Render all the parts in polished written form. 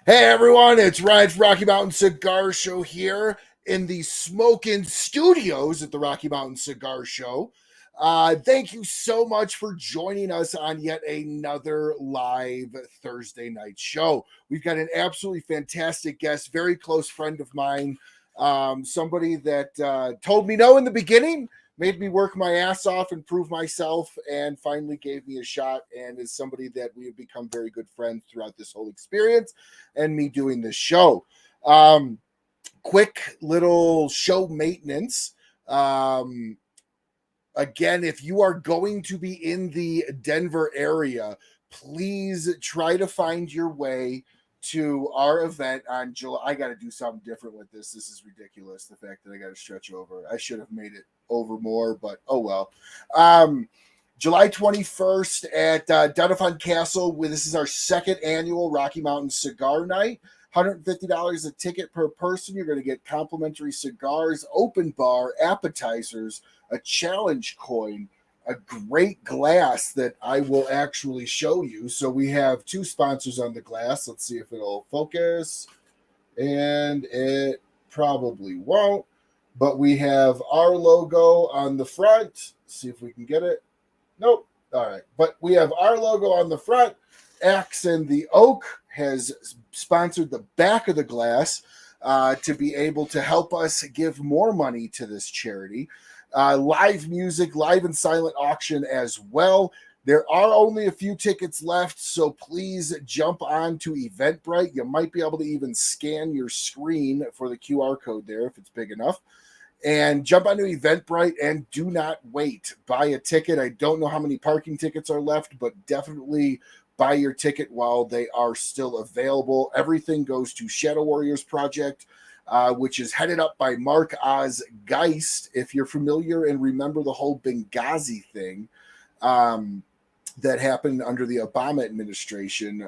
Hey everyone, it's Ryan from Rocky Mountain Cigar Show here in the Smokin' Studios at the Rocky Mountain Cigar Show. Thank you so much for joining us on yet another live Thursday night show. We've got an absolutely fantastic guest, very close friend of mine, somebody that told me no in the beginning, made me work my ass off and prove myself, and finally gave me a shot, and is somebody that we have become very good friends throughout this whole experience and me doing this show. Quick little show maintenance. Again, if you are going to be in the Denver area, please try to find your way to our event on July. I got to do something different with this. This is ridiculous. The fact that I got to stretch over. I should have made it over more, but oh well. July 21st at Dunafon Castle. This is our second annual Rocky Mountain Cigar Night. $150 a ticket per person. You're going to get complimentary cigars, open bar, appetizers, a challenge coin, a great glass that I will actually show you. So we have two sponsors on the glass. Let's see if it'll focus. And it probably won't. But we have our logo on the front. See if we can get it. Nope. All right. But we have our logo on the front. Axe and the Oak has sponsored the back of the glass to be able to help us give more money to this charity. Live music, live and silent auction as well. There are only a few tickets left, so please jump on to Eventbrite. You might be able to even scan your screen for the QR code there if it's big enough. And jump onto Eventbrite and do not wait. Buy a ticket. I don't know how many parking tickets are left, but definitely buy your ticket while they are still available. Everything goes to Shadow Warriors Project, which is headed up by Mark Oz Geist. If you're familiar and remember the whole Benghazi thing that happened under the Obama administration,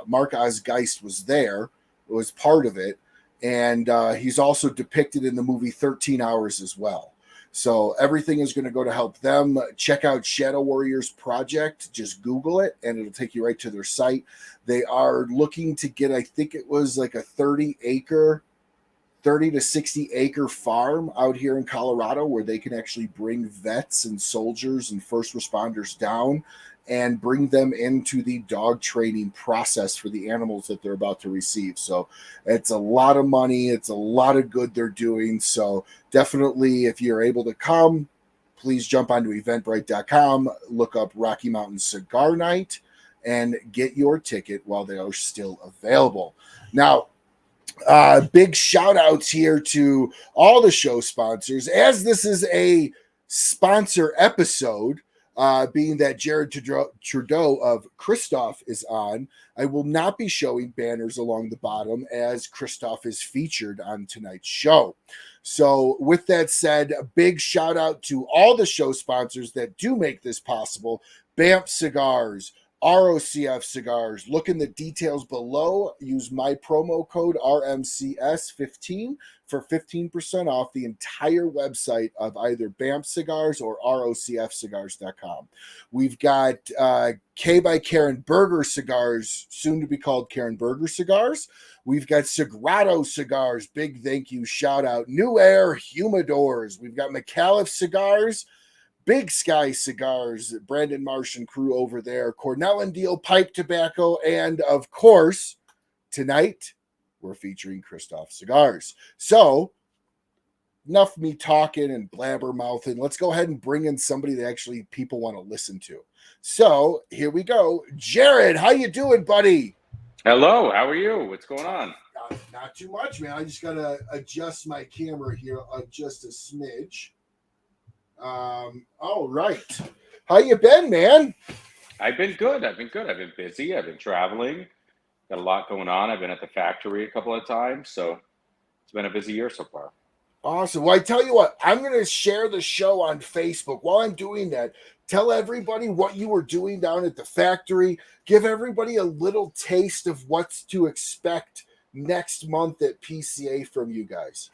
Mark Oz Geist was there, was part of it. And he's also depicted in the movie 13 Hours as well. So everything is going to go to help them. Check out Shadow Warriors Project. Just Google it, and it'll take you right to their site. They are looking to get, I think it was like a 30 to 60 acre farm out here in Colorado where they can actually bring vets and soldiers and first responders down and bring them into the dog training process for the animals that they're about to receive. So it's a lot of money. It's a lot of good they're doing. So definitely, if you're able to come, please jump onto eventbrite.com, look up Rocky Mountain Cigar Night, and get your ticket while they are still available. Now, big shout outs here to all the show sponsors. As this is a sponsor episode, being that Jarrid Trudeau of Kristoff is on, I will not be showing banners along the bottom as Kristoff is featured on tonight's show. So with that said, a big shout out to all the show sponsors that do make this possible. BAMF Cigars, ROCF Cigars. Look in the details below. Use my promo code RMCS15 for 15% off the entire website of either BAMF Cigars or ROCFcigars.com. We've got K by Karen Berger Cigars, soon to be called Karen Berger Cigars. We've got Sagrado Cigars. Big thank you, shout out. New Air Humidors. We've got Micallef Cigars. Big Sky Cigars, Brandon Marsh and crew over there, Cornell and Diehl Pipe Tobacco, and of course, tonight we're featuring Kristoff Cigars. So, enough me talking and blabbermouthing. Let's go ahead and bring in somebody that actually people want to listen to. So, here we go. Jarrid, how you doing, buddy? Hello, how are you? What's going on? Not too much, man. I just got to adjust my camera here just a smidge. All right. How you been, man? I've been good. I've been busy. I've been traveling. Got a lot going on. I've been at the factory a couple of times, so it's been a busy year so far. Awesome. Well, I tell you what, I'm going to share the show on Facebook. While I'm doing that, tell everybody what you were doing down at the factory. Give everybody a little taste of what's to expect next month at PCA from you guys.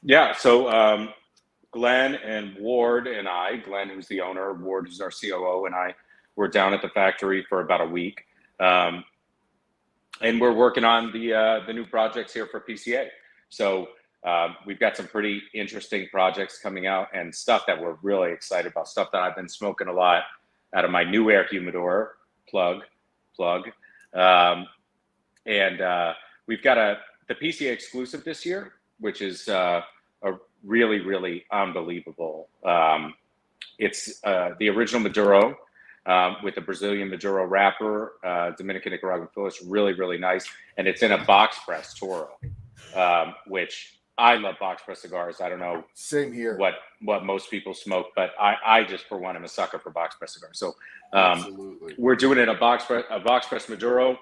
Yeah, so Glenn and Ward and I, Glenn, who's the owner, Ward, who's our COO, and I were down at the factory for about a week. and we're working on the new projects here for PCA. So we've got some pretty interesting projects coming out and stuff that we're really excited about. Stuff that I've been smoking a lot out of my new air humidor. Plug. And we've got the PCA exclusive this year, which is a really, really unbelievable. It's the original Maduro with a Brazilian Maduro wrapper, Dominican Nicaraguan fillers, really, really nice. And it's in a box press Toro, which I love box press cigars. I don't know. Same here. What most people smoke, but I just, for one, am a sucker for box press cigars. So Absolutely. we're doing it a box press Maduro,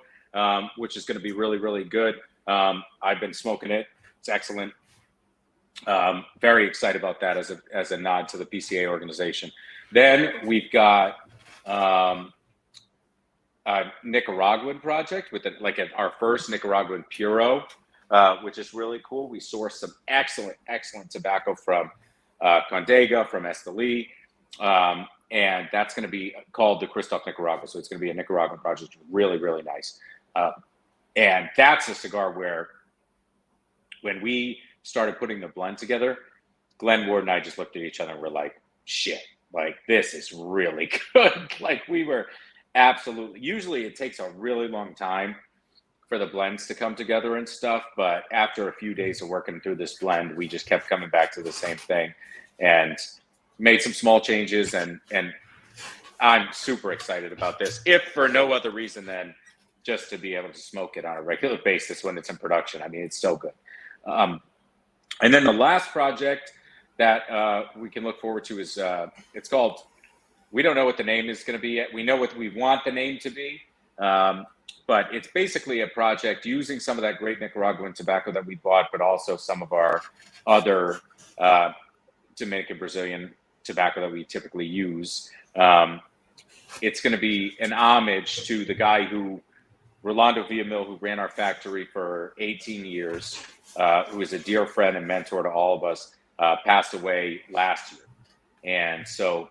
which is going to be really, really good. I've been smoking it. It's excellent. Very excited about that as a nod to the PCA organization. Then we've got a Nicaraguan project with our first Nicaraguan Puro, which is really cool. We sourced some excellent tobacco from Condega, from Esteli, and that's going to be called the Kristoff Nicaragua. So it's going to be a Nicaraguan project, really, really nice. And that's a cigar where when we started putting the blend together, Glenn Ward and I just looked at each other and we're like, shit, like this is really good. Like we were absolutely, usually it takes a really long time for the blends to come together and stuff. But after a few days of working through this blend, we just kept coming back to the same thing and made some small changes. And I'm super excited about this, if for no other reason than just to be able to smoke it on a regular basis when it's in production. I mean, it's so good. And then the last project that we can look forward to is it's called, we don't know what the name is going to be yet. We know what we want the name to be, but it's basically a project using some of that great Nicaraguan tobacco that we bought, but also some of our other Dominican, Brazilian tobacco that we typically use. It's going to be an homage to the guy Rolando Villamil, who ran our factory for 18 years, who is a dear friend and mentor to all of us, passed away last year. And so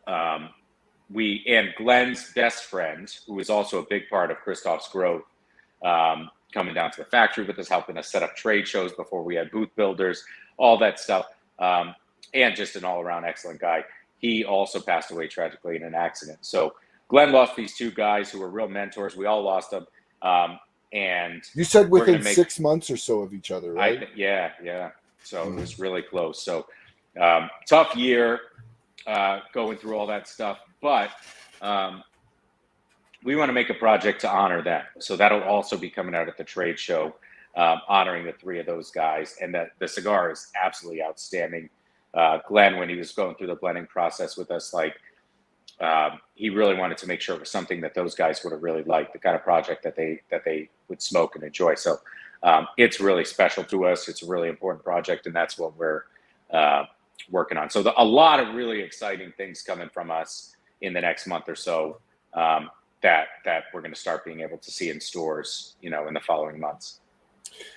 and Glenn's best friend, who is also a big part of Kristoff's growth, coming down to the factory with us, helping us set up trade shows before we had booth builders, all that stuff, and just an all-around excellent guy. He also passed away tragically in an accident. So Glenn lost these two guys who were real mentors. We all lost them. And you said within 6 months or so of each other, right? Yeah. So it was really close. So tough year going through all that stuff. But we want to make a project to honor them. So that'll also be coming out at the trade show, honoring the three of those guys. And the cigar is absolutely outstanding. Glenn, when he was going through the blending process with us, he really wanted to make sure it was something that those guys would have really liked, the kind of project that they would smoke and enjoy. So it's really special to us. It's a really important project, and that's what we're working on. So a lot of really exciting things coming from us in the next month or so that we're going to start being able to see in stores, in the following months.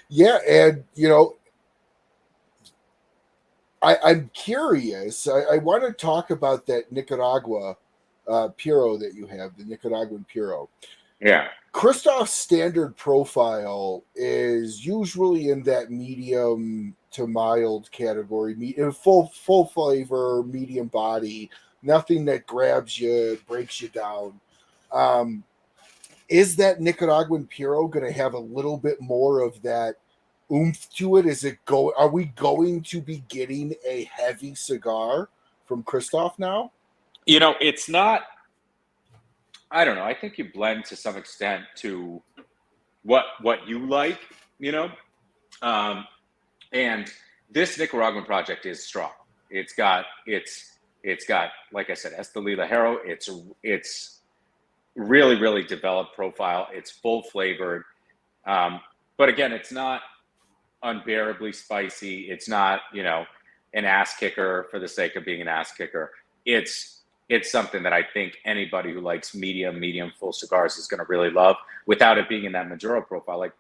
Yeah, and I'm curious. I want to talk about that Nicaragua Puro that you have, the Nicaraguan Puro. Yeah. Kristoff's standard profile is usually in that medium to mild category, full flavor, medium body, nothing that grabs you, breaks you down. Is that Nicaraguan Puro going to have a little bit more of that oomph to it? Are we going to be getting a heavy cigar from Kristoff now? It's not, I don't know. I think you blend to some extent to what you like, and this Nicaraguan project is strong. It's got, like I said, Esteli Ligero. It's really, really developed profile. It's full flavored. But again, it's not unbearably spicy. It's not, an ass kicker for the sake of being an ass kicker. It's something that I think anybody who likes medium full cigars is going to really love without it being in that Maduro profile. Like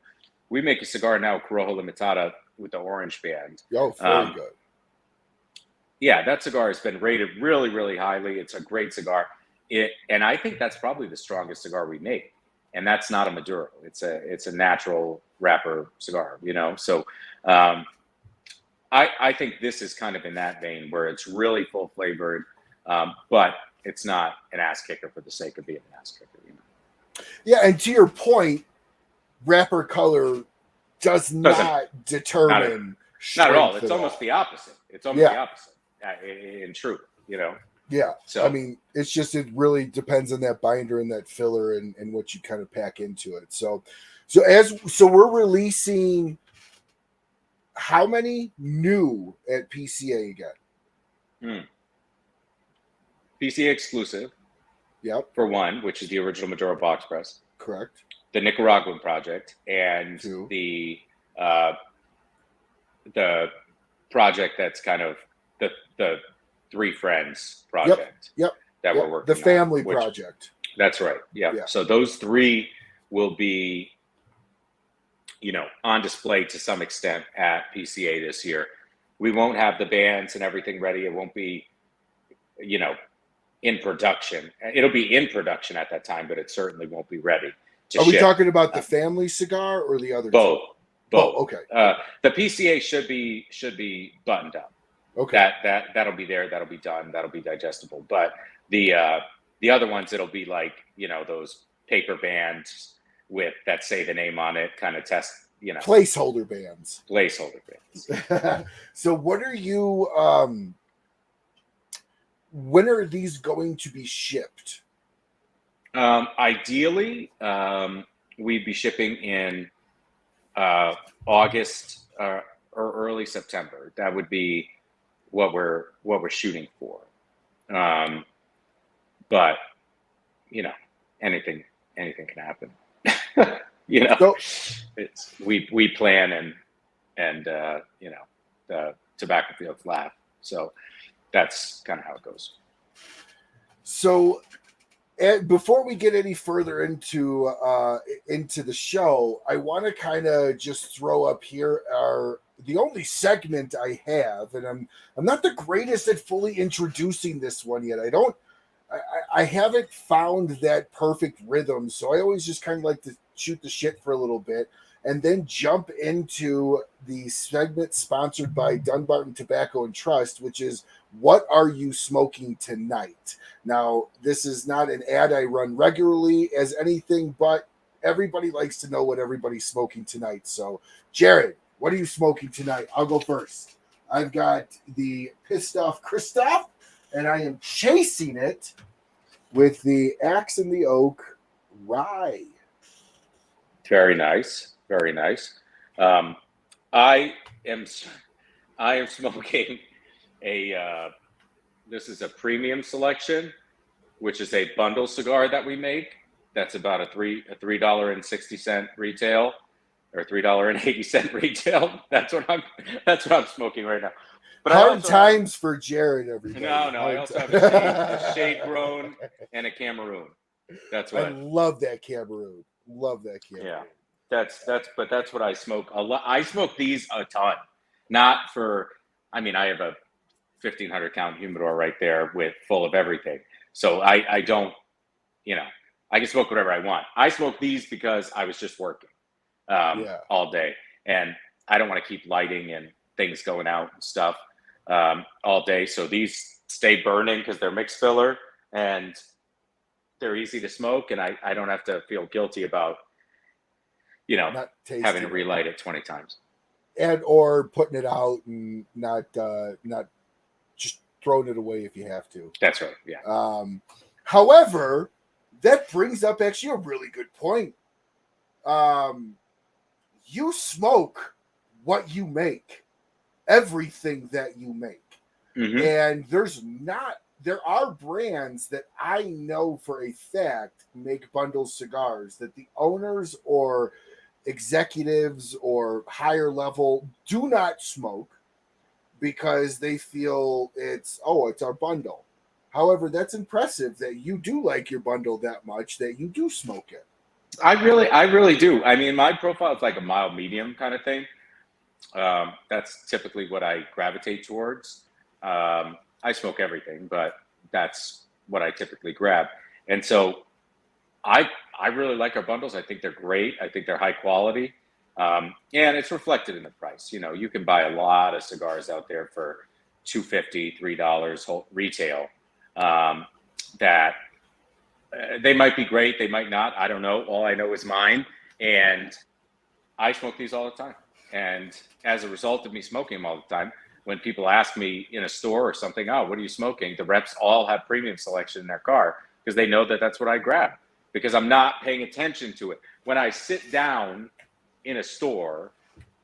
we make a cigar now, Corojo Limitada, with the orange band. Oh, very good. Yeah, that cigar has been rated really, really highly. It's a great cigar. And I think that's probably the strongest cigar we make. and that's not a Maduro. It's a natural wrapper cigar, you know. So I think this is kind of in that vein where it's really full flavored, but it's not an ass kicker for the sake of being an ass kicker, you know. Yeah, and to your point, wrapper color does not determine. Not at all. It's almost the opposite. It's almost the opposite in truth, you know. Yeah. So I mean, it's just, it really depends on that binder and that filler and what you kind of pack into it. So we're releasing how many new at PCA again? PCA exclusive. Yep. For one, which is the original Maduro box press. Correct. The Nicaraguan project and the project that's kind of the Three Friends project. Yep. That we're working the family on, project. That's right. Yeah. So those three will be, you know, on display to some extent at PCA this year. We won't have the bands and everything ready. It won't be, you know, in production. It'll be in production at that time, but it certainly won't be ready to ship. We talking about the family cigar or the other? Both. Okay. The PCA should be buttoned up. Okay. That'll be there. That'll be done. That'll be digestible. But the other ones, it'll be like, you know, those paper bands with that say the name on it, kind of test, you know, placeholder bands. So what are you? When are these going to be shipped? Ideally, we'd be shipping in August or early September. That would be what we're shooting for. But you know, anything can happen. You know, we plan and you know, the tobacco fields laugh. So that's kind of how it goes. So before we get any further into the show, I want to kind of just throw up here the only segment I have, and I'm not the greatest at fully introducing this one yet. I haven't found that perfect rhythm, so I always just kind of like to shoot the shit for a little bit and then jump into the segment sponsored by Dunbarton Tobacco and Trust, which is what are you smoking tonight? Now, this is not an ad I run regularly as anything, but everybody likes to know what everybody's smoking tonight. So, Jarrid, what are you smoking tonight? I'll go first. I've got the Pissed Off Kristoff, and I am chasing it with the Axe and the Oak Rye. Very nice. Very nice. I am smoking this is a premium selection, which is a bundle cigar that we make. That's about a $3.60 retail or $3.80 retail. That's what I'm smoking right now. But hard times for Jarrid, everybody. No, I also have a shade grown and a Cameroon. That's what I love that Cameroon. Yeah. That's what I smoke a lot. I smoke these a ton. Not for, I mean, I have a 1,500 count humidor right there full of everything. So I don't, you know, I can smoke whatever I want. I smoke these because I was just working all day, and I don't want to keep lighting and things going out and stuff all day. So these stay burning because they're mixed filler and they're easy to smoke, and I don't have to feel guilty about, you know, having to relight it 20 times. And or putting it out and not just throwing it away if you have to. That's right. Yeah. However, that brings up actually a really good point. You smoke what you make, everything that you make. Mm-hmm. And there are brands that I know for a fact make bundle cigars that the owners or executives or higher level do not smoke because they feel it's our bundle. However, that's impressive that you do like your bundle that much that you do smoke it. I really do. I mean, my profile is like a mild medium kind of thing. That's typically what I gravitate towards. I smoke everything, but that's what I typically grab. And so I I really like our bundles. I think they're great. I think they're high quality. And it's reflected in the price. You know, you can buy a lot of cigars out there for $2.50, $3 retail. That they might be great, they might not. I don't know. All I know is mine, and I smoke these all the time. And as a result of me smoking them all the time, when people ask me in a store or something, "Oh, what are you smoking?" The reps all have premium selection in their car because they know that that's what I grab. Because I'm not paying attention to it. When I sit down in a store,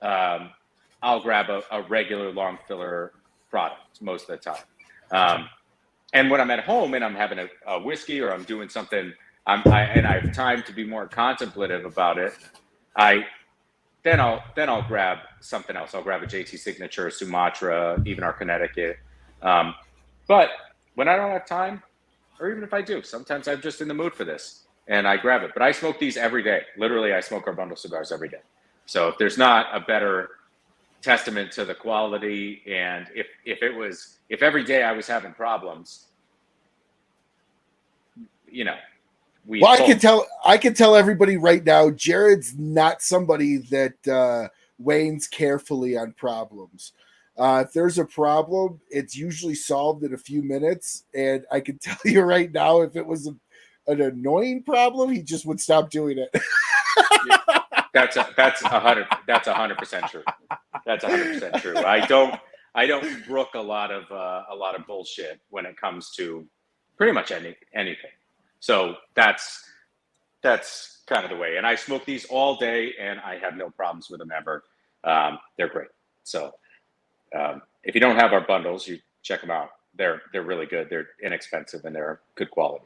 I'll grab a regular long filler product most of the time. And when I'm at home and I'm having a whiskey or I'm doing something, and I have time to be more contemplative about it, then I'll grab something else. I'll grab a JT Signature, Sumatra, even our Connecticut. But when I don't have time, or even if I do, sometimes I'm just in the mood for this and I grab it. But I smoke these every day. Literally, I smoke our bundle cigars every day. So if there's not a better testament to the quality, and if every day I was having problems, you know, well, I can tell everybody right now, Jarrid's not somebody that wanes carefully on problems. If there's a problem, it's usually solved in a few minutes. And I can tell you right now, if it was an annoying problem, he just would stop doing it. That's 100% true. That's 100% true. I don't brook a lot of bullshit when it comes to pretty much anything. So that's kind of the way. And I smoke these all day, and I have no problems with them ever. They're great. So if you don't have our bundles, you check them out. They're really good. They're inexpensive and they're good quality.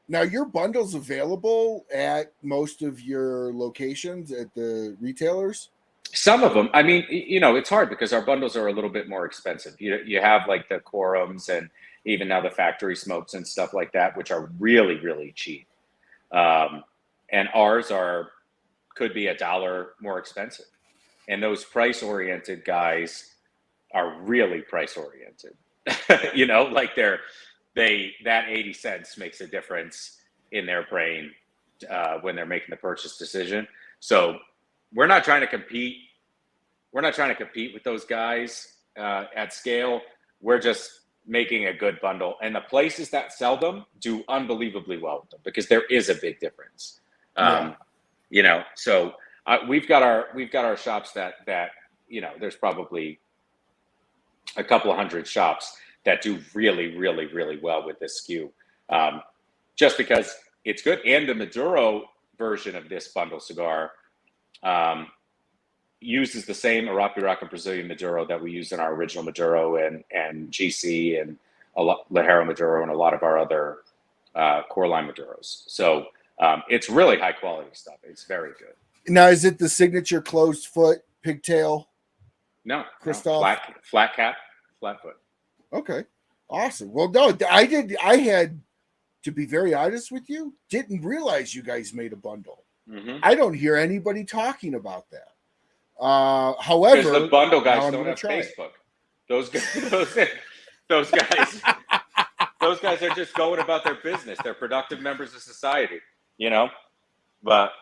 Now, your bundle's available at most of your locations at the retailers? Some of them. I mean, you know, it's hard because our bundles are a little bit more expensive. You have like the Quorums and even now the factory smokes and stuff like that, which are really, really cheap. And ours could be $1 more expensive. And those price-oriented guys are really price-oriented. You know, like that 80 cents makes a difference in their brain when they're making the purchase decision. So we're not trying to compete. We're not trying to compete with those guys at scale. We're just making a good bundle, and the places that sell them do unbelievably well with them because there is a big difference. You know, so we've got our shops that you know, there's probably a couple of hundred shops that do really, really, really well with this SKU, just because it's good. And the Maduro version of this bundle cigar uses the same Arapiraca Brazilian Maduro that we use in our original Maduro and GC and Ligero Maduro and a lot of our other core line Maduros. So it's really high quality stuff. It's very good. Now, is it the signature closed foot pigtail? No, Kristoff? Flat cap, flat foot. Okay, awesome. Well, no, I had to be very honest with you, didn't realize you guys made a bundle. Mm-hmm. I don't hear anybody talking about that. However, because the bundle guys don't have It. Facebook. Those guys are just going about their business. They're productive members of society, you know. But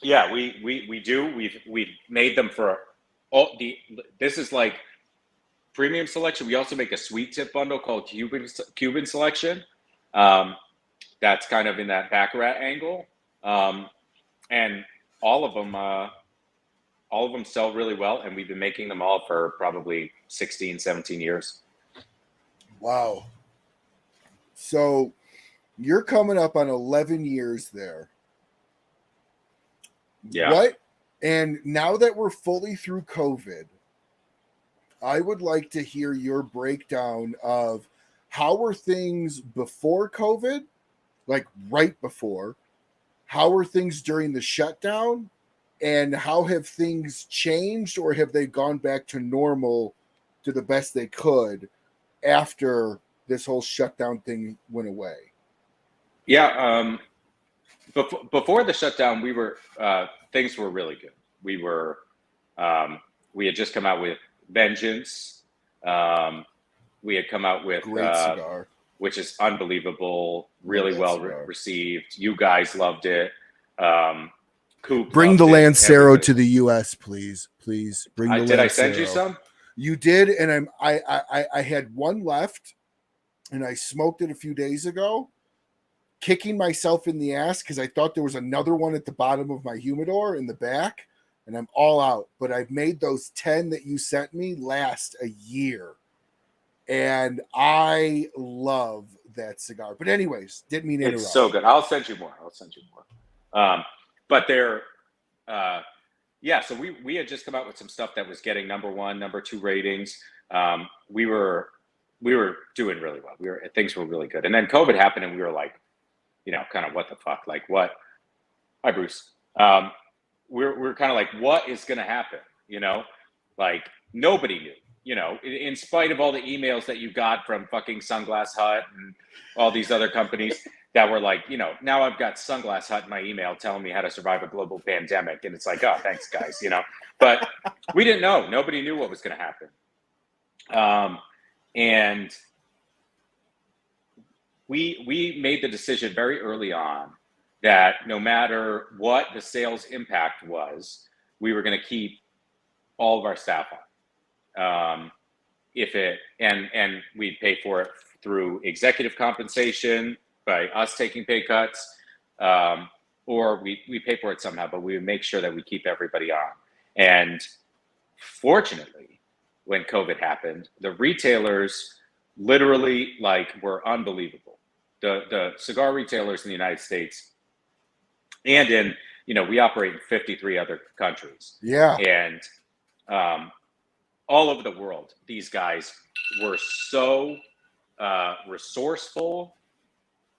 yeah, we do. We've made them for all the. This is like premium selection. We also make a sweet tip bundle called Cuban selection. That's kind of in that Baccarat angle, and all of them sell really well, and we've been making them all for probably 16, 17 years. Wow. So you're coming up on 11 years there. Yeah. What? And now that we're fully through COVID, I would like to hear your breakdown of how were things before COVID, like right before, how were things during the shutdown, and how have things changed, or have they gone back to normal to the best they could after this whole shutdown thing went away? Yeah. Before the shutdown, we were things were really good. We had just come out with Vengeance. We had come out with great cigar. which is unbelievable, really Love that well cigar. received. You guys loved it. Coop Bring the loved it. Lancero Everybody- to the U.S., please. Please bring the Lancero. Did I send you some? You did, and I had one left, and I smoked it a few days ago, kicking myself in the ass because I thought there was another one at the bottom of my humidor in the back, and I'm all out. But I've made those 10 that you sent me last a year, and I love that cigar. But anyways, didn't mean to interrupt. It's so good. I'll send you more. But they're so we had just come out with some stuff that was getting number 1, number 2 ratings. We were doing really well. Things were really good. And then COVID happened, and we were like, kind of what the fuck? Like what? Hi, Bruce. We're kind of like, what is going to happen? Like nobody knew. In spite of all the emails that you got from fucking Sunglass Hut and all these other companies that were like, now I've got Sunglass Hut in my email telling me how to survive a global pandemic. And it's like, oh, thanks guys, but we didn't know. Nobody knew what was going to happen. And we made the decision very early on that no matter what the sales impact was, we were going to keep all of our staff on. And we'd pay for it through executive compensation by us taking pay cuts, or we pay for it somehow, but we would make sure that we keep everybody on. And fortunately, when COVID happened, the retailers literally were unbelievable. The cigar retailers in the United States and in, we operate in 53 other countries. Yeah. And, all over the world, these guys were so resourceful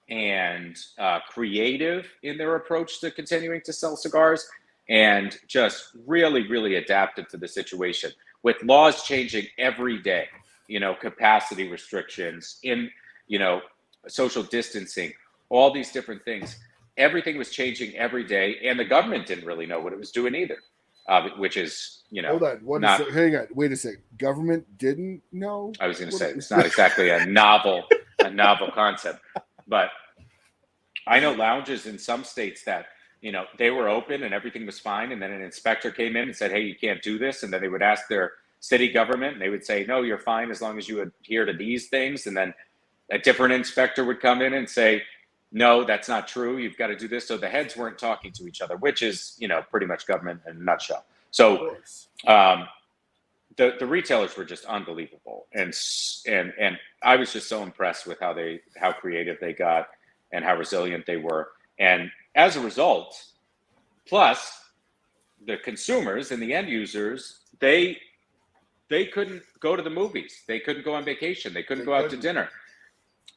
and creative in their approach to continuing to sell cigars, and just really, really adapted to the situation with laws changing every day, capacity restrictions in, social distancing, all these different things. Everything was changing every day, and the government didn't really know what it was doing either. Which is, Hold on. Hang on. Wait a second. Government didn't know? I was going to say, it's not exactly a novel concept, but I know lounges in some states that, they were open and everything was fine. And then an inspector came in and said, hey, you can't do this. And then they would ask their city government and they would say, no, you're fine as long as you adhere to these things. And then a different inspector would come in and say, no, that's not true. You've got to do this. So the heads weren't talking to each other, which is, pretty much government in a nutshell. So the retailers were just unbelievable. And I was just so impressed with how creative they got and how resilient they were. And as a result, plus the consumers and the end users, they couldn't go to the movies. They couldn't go on vacation. They couldn't go out to dinner.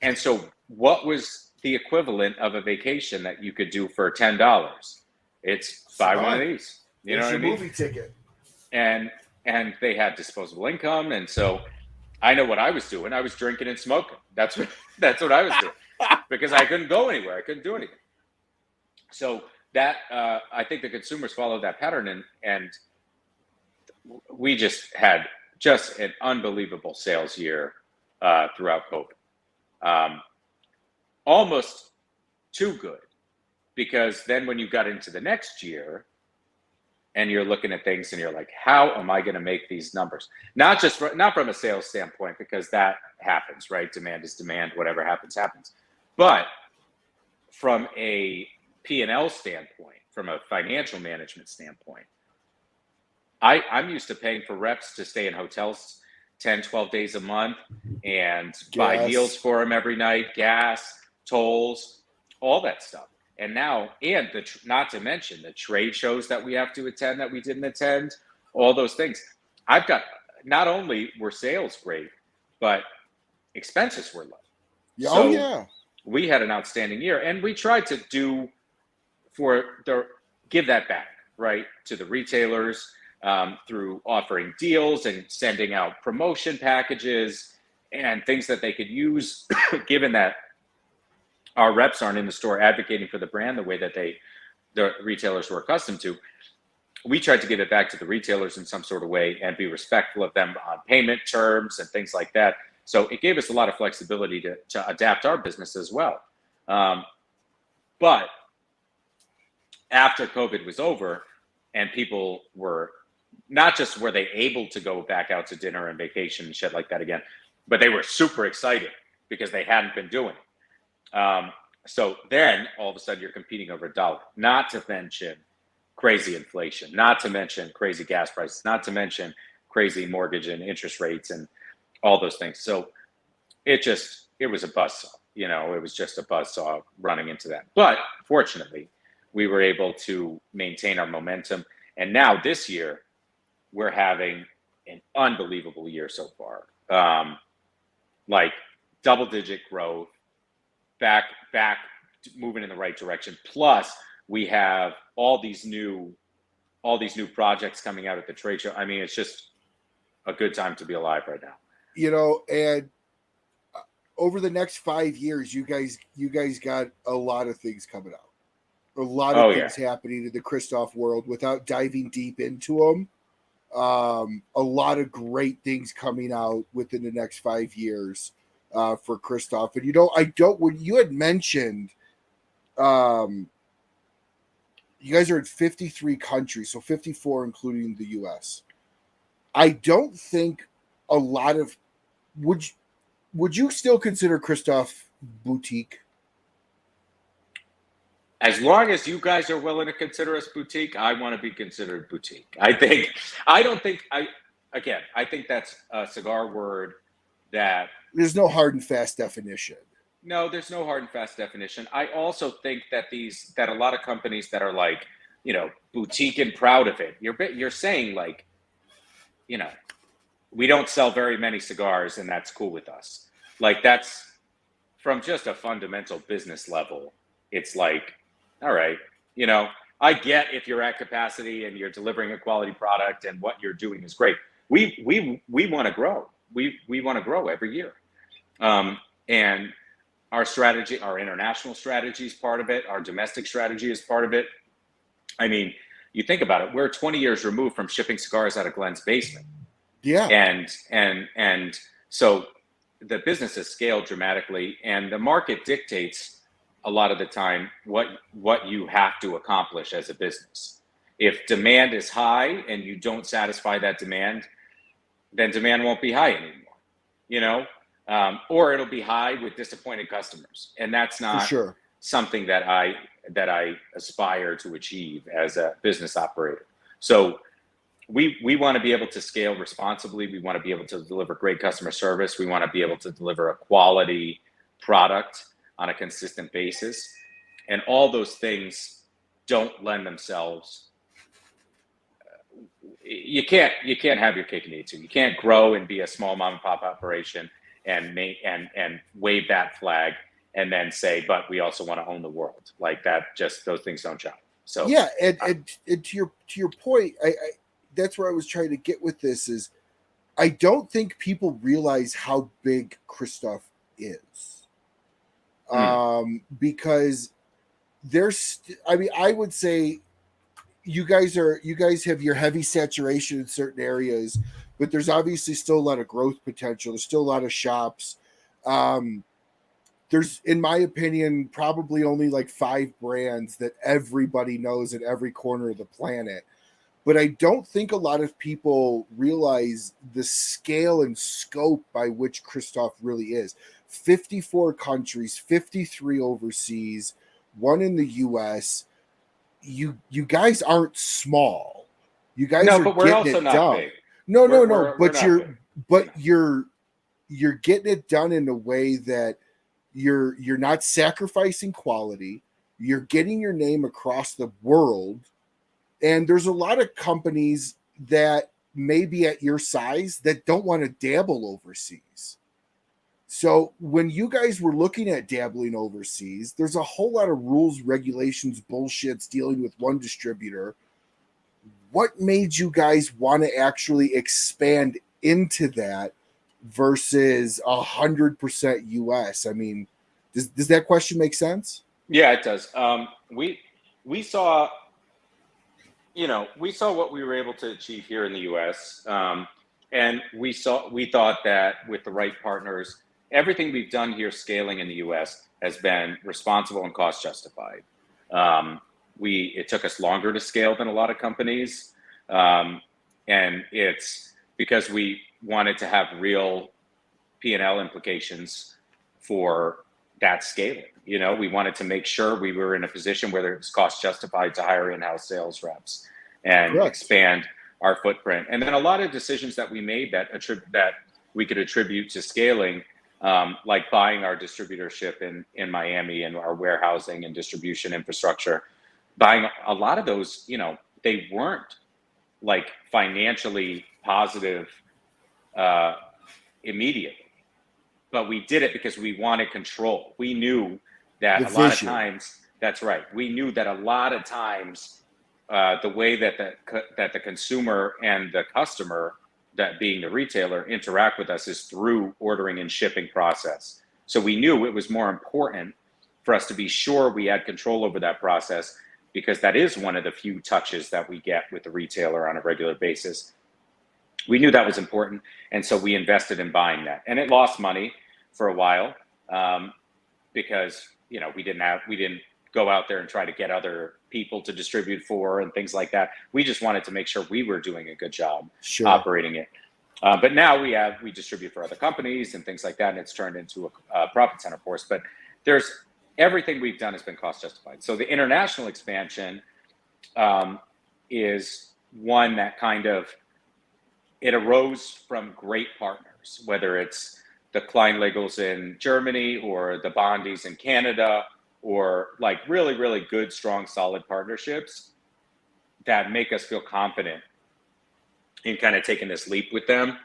And so what was the equivalent of a vacation that you could do for $10? It's buy one of these. You know what I mean? Movie ticket. And they had disposable income, and so I know what I was doing. I was drinking and smoking. That's what I was doing because I couldn't go anywhere. I couldn't do anything. So that I think the consumers followed that pattern, and we just had an unbelievable sales year throughout COVID. Almost too good, because then when you got into the next year and you're looking at things and you're like, how am I going to make these numbers? Not from a sales standpoint, because that happens, right? Demand is demand, whatever happens. But from a P&L standpoint, from a financial management standpoint, I'm used to paying for reps to stay in hotels 10, 12 days a month and buy meals for them every night, gas, tolls, all that stuff. And now, not to mention the trade shows that we have to attend that we didn't attend, all those things. I've got, not only were sales great, but expenses were low. We had an outstanding year, and we tried to give that back, right, to the retailers through offering deals and sending out promotion packages and things that they could use, given that our reps aren't in the store advocating for the brand the way that the retailers were accustomed to. We tried to give it back to the retailers in some sort of way and be respectful of them on payment terms and things like that, So it gave us a lot of flexibility to adapt our business as well. But after COVID was over and people were not just were they able to go back out to dinner and vacation and shit like that again, but they were super excited because they hadn't been doing it. So then all of a sudden you're competing over a dollar, not to mention crazy inflation, not to mention crazy gas prices, not to mention crazy mortgage and interest rates and all those things. So it was a buzzsaw, it was just a buzzsaw running into that. But fortunately, we were able to maintain our momentum. And now this year, we're having an unbelievable year so far. Like double-digit growth, back moving in the right direction. Plus, we have all these new projects coming out at the trade show. I mean, it's just a good time to be alive right now. And over the next 5 years, you guys got a lot of things coming out. A lot of things happening in the Kristoff world without diving deep into them. A lot of great things coming out within the next 5 years for Kristoff. And when you had mentioned you guys are in 53 countries, so 54 including the US. I don't think a lot of would you still consider Kristoff boutique? As long as you guys are willing to consider us boutique, I want to be considered boutique. I think that's a cigar word that there's no hard and fast definition. No, there's no hard and fast definition. I also think that that a lot of companies that are like, boutique and proud of it, you're saying like, we don't sell very many cigars and that's cool with us. Like that's from just a fundamental business level. It's like, all right, I get if you're at capacity and you're delivering a quality product and what you're doing is great. We want to grow. We want to grow every year. And our strategy, our international strategy is part of it. Our domestic strategy is part of it. I mean, you think about it, we're 20 years removed from shipping cigars out of Glenn's basement. Yeah. And so the business has scaled dramatically and the market dictates a lot of the time what you have to accomplish as a business. If demand is high and you don't satisfy that demand, then demand won't be high anymore, or it'll be high with disappointed customers. And that's not something that I aspire to achieve as a business operator. So we want to be able to scale responsibly. We want to be able to deliver great customer service. We want to be able to deliver a quality product on a consistent basis. And all those things don't lend themselves. You can't have your cake and eat it too. You can't grow and be a small mom and pop operation and wave that flag and then say, but we also want to own the world. Like that, just those things don't jive. So yeah, and to your point, I that's where I was trying to get with this is I don't think people realize how big Kristoff is. Because I would say you guys have your heavy saturation in certain areas, but there's obviously still a lot of growth potential. There's still a lot of shops. There's, in my opinion, probably only like 5 brands that everybody knows at every corner of the planet. But I don't think a lot of people realize the scale and scope by which Kristoff really is. 54 countries, 53 overseas, 1 in the US. You guys aren't small. You guys are but we're getting also it not done. big. No. But you're getting it done in a way that you're not sacrificing quality. You're getting your name across the world. And there's a lot of companies that may be at your size that don't want to dabble overseas. So when you guys were looking at dabbling overseas, there's a whole lot of rules, regulations, bullshits dealing with one distributor. What made you guys want to actually expand into that versus 100% US? I mean, does that question make sense? Yeah, it does. We saw what we were able to achieve here in the US. And we thought that with the right partners, everything we've done here scaling in the US has been responsible and cost justified. It took us longer to scale than a lot of companies. And it's because we wanted to have real P&L implications for that scaling. You know, we wanted to make sure we were in a position where it was cost justified to hire in-house sales reps and expand our footprint. And then a lot of decisions that we made that we could attribute to scaling, like buying our distributorship in Miami and our warehousing and distribution infrastructure, buying a lot of those, you know, they weren't like financially positive immediately, but we did it because we wanted control. We knew that a lot of times, that's right. We knew that a lot of times the way that the consumer and the customer, that being the retailer, interact with us is through ordering and shipping process. So we knew it was more important for us to be sure we had control over that process, because that is one of the few touches that we get with the retailer on a regular basis. We knew that was important, and so we invested in buying that. And it lost money for a while because, you know, we didn't go out there and try to get other people to distribute for and things like that. We just wanted to make sure we were doing a good job operating it. But now we distribute for other companies and things like that, and it's turned into a profit center for us. But everything we've done has been cost justified. So the international expansion is one that it arose from great partners, whether it's the Kleinlegels in Germany or the Bondis in Canada, or like really, really good, strong, solid partnerships that make us feel confident in kind of taking this leap with them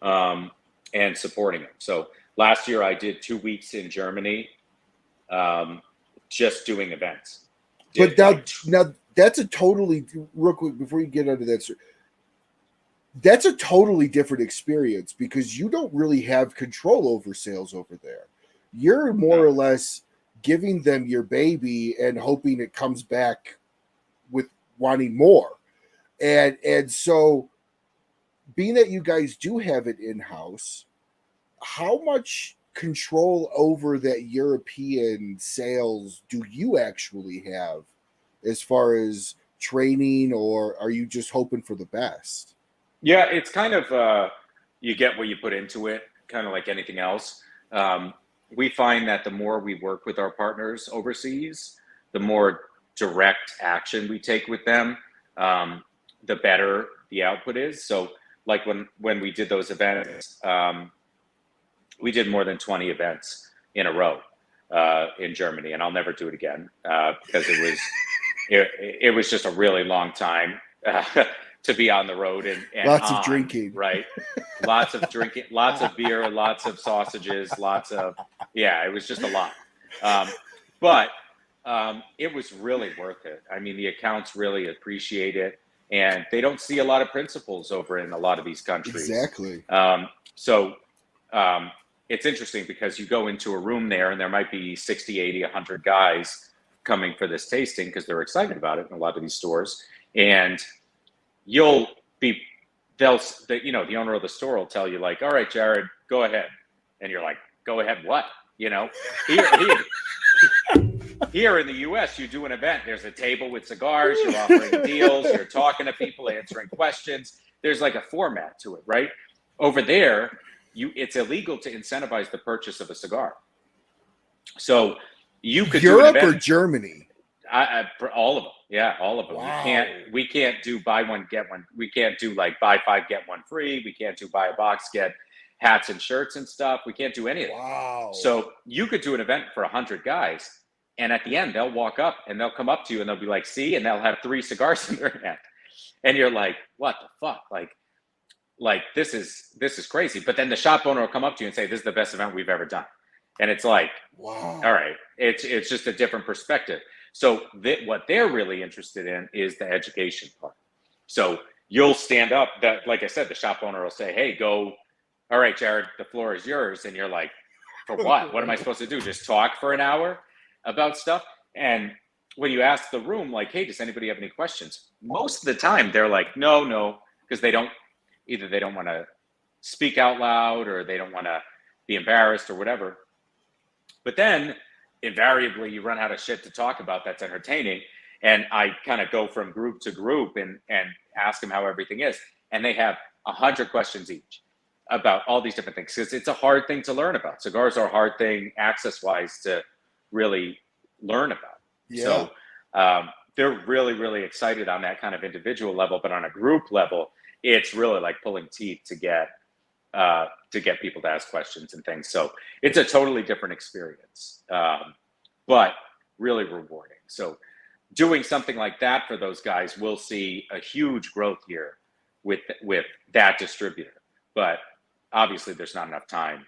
and supporting them. So last year I did 2 weeks in Germany, just doing events. But now that's a totally, real quick before you get into that, sir, that's a totally different experience, because you don't really have control over sales over there. You're more or less giving them your baby and hoping it comes back with wanting more. And so being that you guys do have it in-house, how much control over that European sales do you actually have as far as training, or are you just hoping for the best? Yeah, it's kind of, you get what you put into it, kind of like anything else. We find that the more we work with our partners overseas, the more direct action we take with them, the better the output is. So like when we did those events, we did more than 20 events in a row in Germany, and I'll never do it again because it was just a really long time to be on the road and lots of drinking, right? Lots of drinking, lots of beer, lots of sausages, it was just a lot. But it was really worth it. I mean, the accounts really appreciate it, and they don't see a lot of principals over in a lot of these countries. Exactly. So it's interesting because you go into a room there and there might be 60, 80, 100 guys coming for this tasting because they're excited about it in a lot of these stores. And the owner of the store will tell you like, all right, Jarrid, go ahead. And you're like, go ahead, what? You know, here in the US, you do an event, there's a table with cigars, you're offering deals, you're talking to people, answering questions. There's like a format to it, right? Over there, it's illegal to incentivize the purchase of a cigar. So you could Europe or Germany? All of them. Yeah, all of them. Wow. We can't do buy one, get one. We can't do like buy 5, get 1 free. We can't do buy a box, get hats and shirts and stuff. We can't do any of that. Wow. So you could do an event for 100 guys, and at the end, they'll walk up and they'll come up to you and they'll be like, see, and they'll have 3 cigars in their hand. And you're like, what the fuck? Like this is crazy. But then the shop owner will come up to you and say, this is the best event we've ever done. And it's like, wow. All right, it's just a different perspective. So what they're really interested in is the education part. So you'll stand up, like I said, the shop owner will say, hey, go, all right, Jarrid, the floor is yours. And you're like, for what? What am I supposed to do? Just talk for an hour about stuff? And when you ask the room, like, hey, does anybody have any questions? Most of the time they're like, no, because they don't want to speak out loud, or they don't want to be embarrassed or whatever. But then invariably you run out of shit to talk about that's entertaining. And I kind of go from group to group and ask them how everything is. And they have 100 questions each about all these different things, because it's a hard thing to learn about. Cigars are a hard thing access-wise to really learn about. Yeah. So they're really, really excited on that kind of individual level, but on a group level, it's really like pulling teeth to get people to ask questions and things. So it's a totally different experience, but really rewarding. So doing something like that for those guys, we'll see a huge growth here with that distributor. But obviously there's not enough time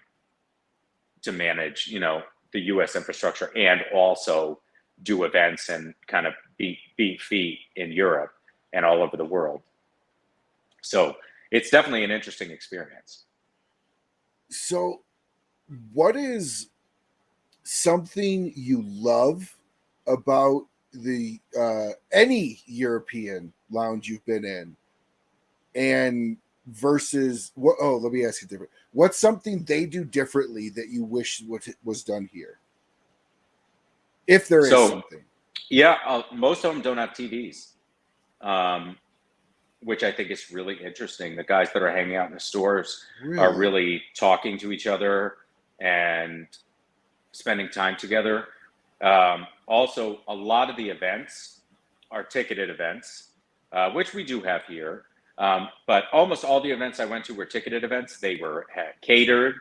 to manage, the U.S. infrastructure and also do events and kind of beat feet in Europe and all over the world. So it's definitely an interesting experience. So what is something you love about the any European lounge you've been in, and versus what? Oh, let me ask you different. What's something they do differently that you wish was done here? If there is something. Yeah, most of them don't have TVs, which I think is really interesting. The guys that are hanging out in the stores are really talking to each other and spending time together. Also, a lot of the events are ticketed events, which we do have here. But almost all the events I went to were ticketed events. They had catered,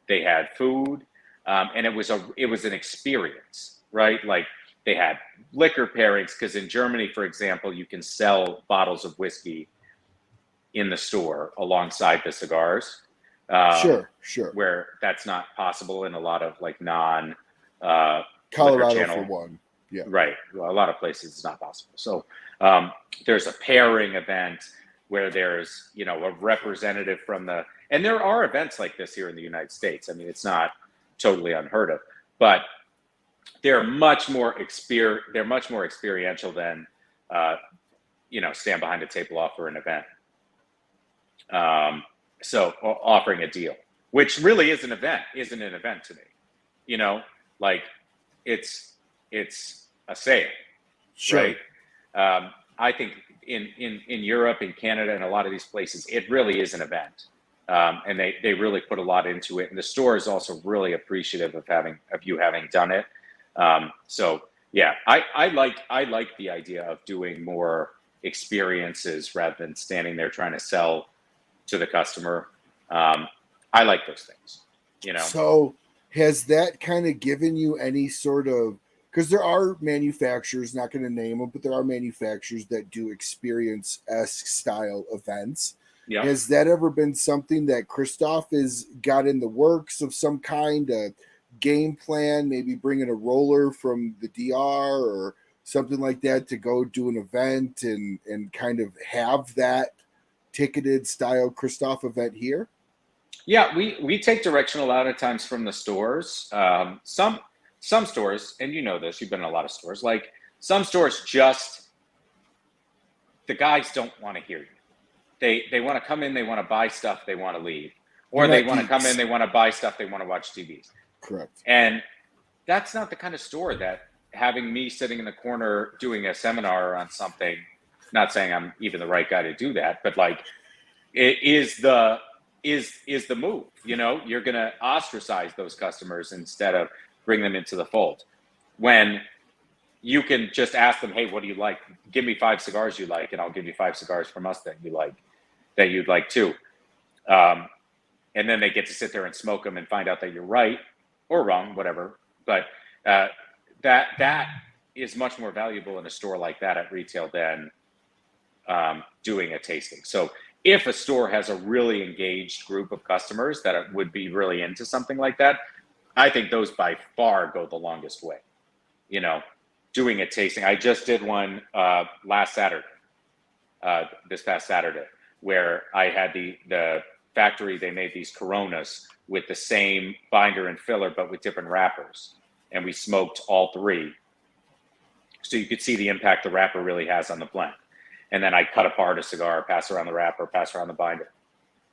they had food, and it was an experience, right? Like they had liquor pairings, because in Germany, for example, you can sell bottles of whiskey in the store alongside the cigars. Sure. Where that's not possible in a lot of like non Colorado for one. Yeah. Right. Well, a lot of places it's not possible. So there's a pairing event where there's, a representative from and there are events like this here in the United States. I mean, it's not totally unheard of, but they're much more experiential than, stand behind a table offer an event. So offering a deal, which really isn't an event to me, like it's a sale. Sure. Right. I think in Europe, in Canada, and a lot of these places, it really is an event. And they really put a lot into it. And the store is also really appreciative of you having done it. So yeah, I like the idea of doing more experiences rather than standing there trying to sell to the customer. I like those things, So has that kind of given you any sort of, because there are manufacturers, not going to name them, but there are manufacturers that do experience-esque style events. Yeah. Has that ever been something that Kristoff has got in the works of some kind of game plan, maybe bringing a roller from the DR or something like that to go do an event and kind of have that ticketed style Kristoff event here? Yeah, we take direction a lot of times from the stores. Some stores, and you know this, you've been in a lot of stores, like some stores the guys don't want to hear you. They want to come in, they want to buy stuff, they want to leave. Or they want to come in, they want to buy stuff, they want to watch TVs. Correct. And that's not the kind of store that having me sitting in the corner doing a seminar on something, not saying I'm even the right guy to do that, but like it is the move. You're going to ostracize those customers instead of bring them into the fold. When you can just ask them, hey, what do you like? Give me 5 cigars you like, and I'll give you 5 cigars from us that you'd like too. And then they get to sit there and smoke them and find out that you're right or wrong, whatever. But that is much more valuable in a store like that at retail than doing a tasting. So if a store has a really engaged group of customers that would be really into something like that, I think those by far go the longest way. Doing a tasting. I just did one last Saturday, this past Saturday, where I had the factory, they made these Coronas with the same binder and filler, but with different wrappers. And we smoked all 3. So you could see the impact the wrapper really has on the blend. And then I cut apart a cigar, pass around the wrapper, pass around the binder,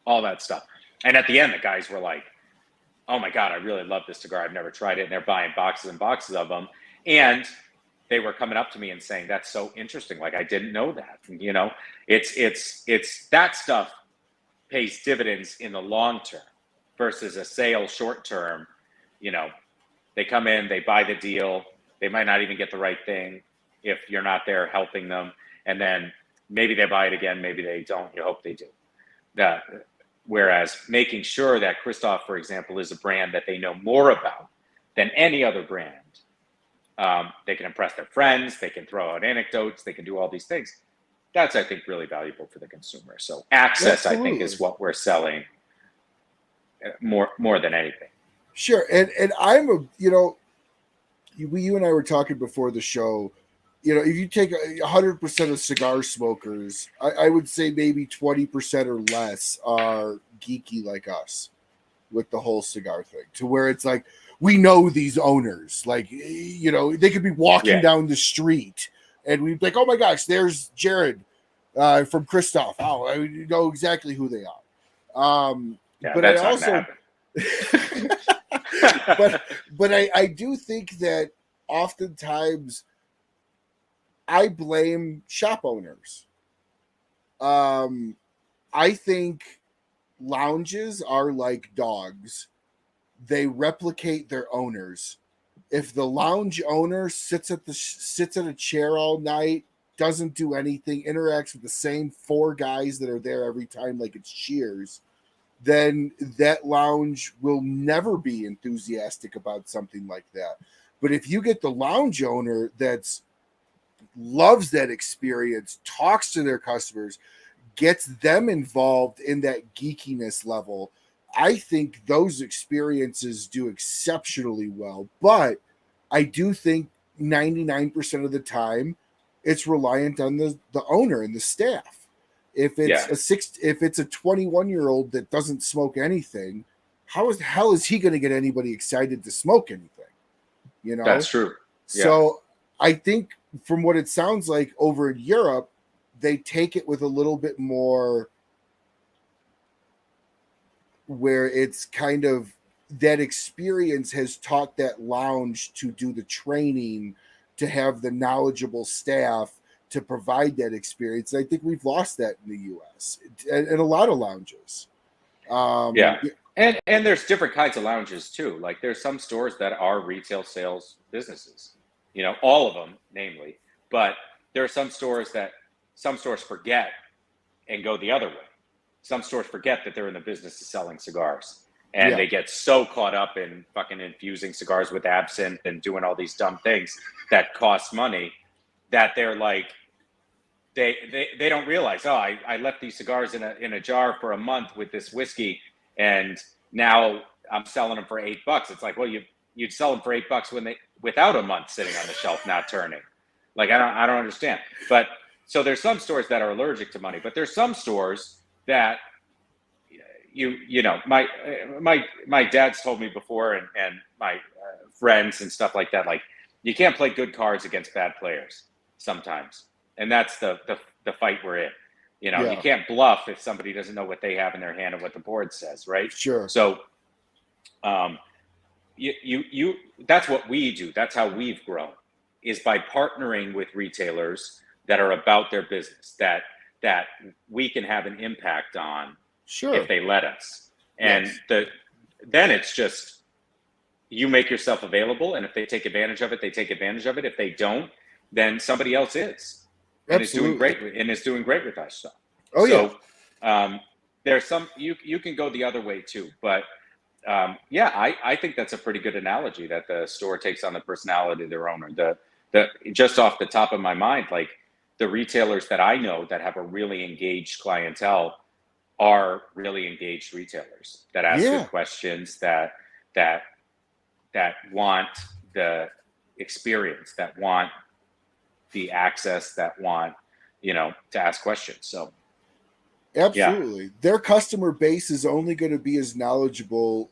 all that stuff. And at the end, the guys were like, oh my God, I really love this cigar. I've never tried it. And they're buying boxes and boxes of them. And they were coming up to me and saying, that's so interesting. Like, I didn't know that. You know, it's that stuff pays dividends in the long term versus a sale short term. You know, they come in, they buy the deal. They might not even get the right thing if you're not there helping them. And then maybe they buy it again. Maybe they don't. You hope they do. Whereas making sure that Kristoff, for example, is a brand that they know more about than any other brand. They can impress their friends. They can throw out anecdotes. They can do all these things. That's, I think, really valuable for the consumer. So access, absolutely, I think, is what we're selling more than anything. Sure. And I'm you and I were talking before the show, you know, if you take 100% of cigar smokers, I would say maybe 20% or less are geeky like us with the whole cigar thing, to where it's like, we know these owners, like, you know, they could be walking down the street and we'd be like, oh my gosh, there's Jarrid from Kristoff. Oh, I know exactly who they are. But I also, but I do think that oftentimes I blame shop owners. I think lounges are like dogs. They replicate their owners. If the lounge owner sits at a chair all night, doesn't do anything, interacts with the same 4 guys that are there every time like it's Cheers, then that lounge will never be enthusiastic about something like that. But if you get the lounge owner that's loves that experience, talks to their customers, gets them involved in that geekiness level, I think those experiences do exceptionally well. But I do think 99% of the time it's reliant on the owner and the staff. If it's if it's a 21-year-old that doesn't smoke anything, how the hell is he going to get anybody excited to smoke anything? You know, that's true. So I think from what it sounds like over in Europe, they take it with a little bit more, where it's kind of that experience has taught that lounge to do the training, to have the knowledgeable staff to provide that experience. I think we've lost that in the U.S. and a lot of lounges. And there's different kinds of lounges too. Like there's some stores that are retail sales businesses, you know, all of them, namely. But there are some stores forget and go the other way. Some stores forget that they're in the business of selling cigars, and they get so caught up in fucking infusing cigars with absinthe and doing all these dumb things that cost money, that they're like, they don't realize, oh, I left these cigars in a jar for a month with this whiskey, and now I'm selling them for $8. It's like, well, you'd sell them for $8 without a month sitting on the shelf not turning. Like, I don't understand. But so there's some stores that are allergic to money, but there's some stores that you know, my dad's told me before, and my friends and stuff like that, like, you can't play good cards against bad players sometimes, and that's the fight we're in. You know, you can't bluff if somebody doesn't know what they have in their hand and what the board says, right? Sure. So, you that's what we do. That's how we've grown, is by partnering with retailers that are about their business, that we can have an impact on, if they let us. And then it's just, you make yourself available, and if they take advantage of it, they take advantage of it. If they don't, then somebody else is. And is doing great with us. So there's some, you can go the other way too, but I think that's a pretty good analogy, that the store takes on the personality of their owner. The just off the top of my mind, like, the retailers that I know that have a really engaged clientele are really engaged retailers that ask good questions, that want the experience, that want the access, that want, you know, to ask questions. So absolutely, their customer base is only going to be as knowledgeable,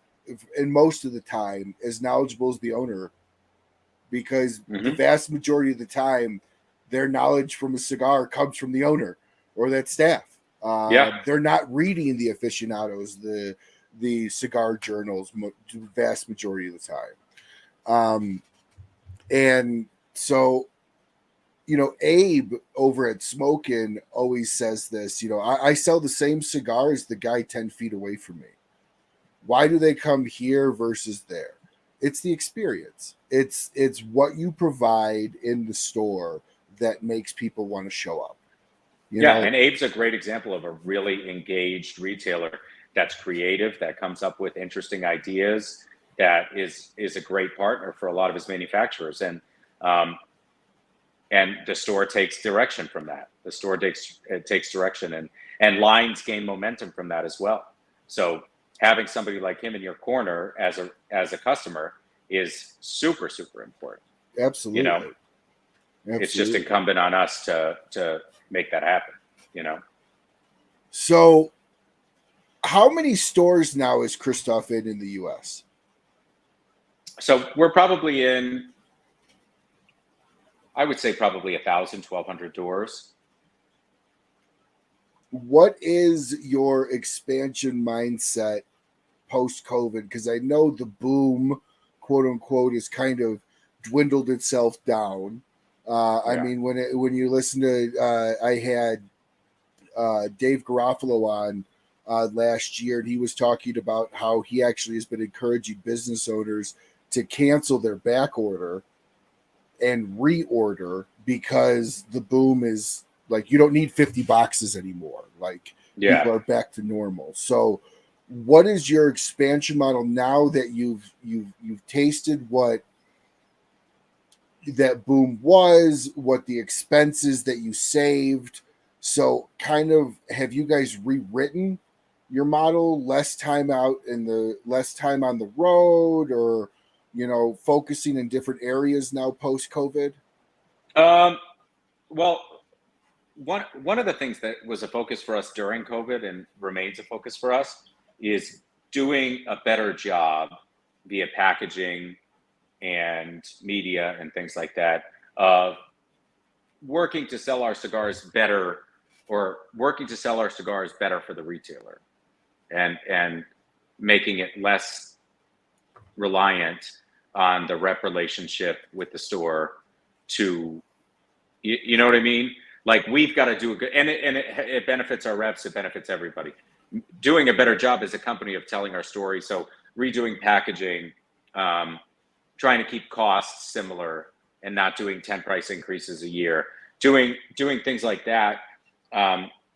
and most of the time as knowledgeable as the owner, because the vast majority of the time their knowledge from a cigar comes from the owner or that staff. They're not reading the aficionados, the the cigar journals the vast majority of the time. And so, you know, Abe over at Smokin' always says this, you know, I sell the same cigar as the guy 10 feet away from me. Why do they come here versus there? It's the experience. It's what you provide in the store that makes people want to show up. You know? And Abe's a great example of a really engaged retailer that's creative, that comes up with interesting ideas, that is a great partner for a lot of his manufacturers. And the store takes direction from that. The store takes direction, and lines gain momentum from that as well. So having somebody like him in your corner as a customer is super, super important. Absolutely. You know, Absolutely. It's just incumbent on us to make that happen, you know? So how many stores now is Kristoff in the US? So we're probably in, I would say probably 1,000, 1,200 doors. What is your expansion mindset post-COVID? Because I know the boom, quote unquote, is kind of dwindled itself down. I mean, when you listen to, I had Dave Garofalo on last year, and he was talking about how he actually has been encouraging business owners to cancel their back order and reorder because the boom is like, you don't need 50 boxes anymore. Like people are back to normal. So what is your expansion model now that you've tasted what that boom was, what the expenses that you saved? So kind of, have you guys rewritten your model, less time out in the less time on the road, or, you know, focusing in different areas now post COVID? Well, one of the things that was a focus for us during COVID and remains a focus for us is doing a better job via packaging and media and things like that of working to sell our cigars better, or working to sell our cigars better for the retailer, and making it less reliant on the rep relationship with the store to, you know what I mean? Like, we've got to do a good, and it benefits our reps, it benefits everybody. Doing a better job as a company of telling our story. So redoing packaging, trying to keep costs similar and not doing 10 price increases a year, doing things like that,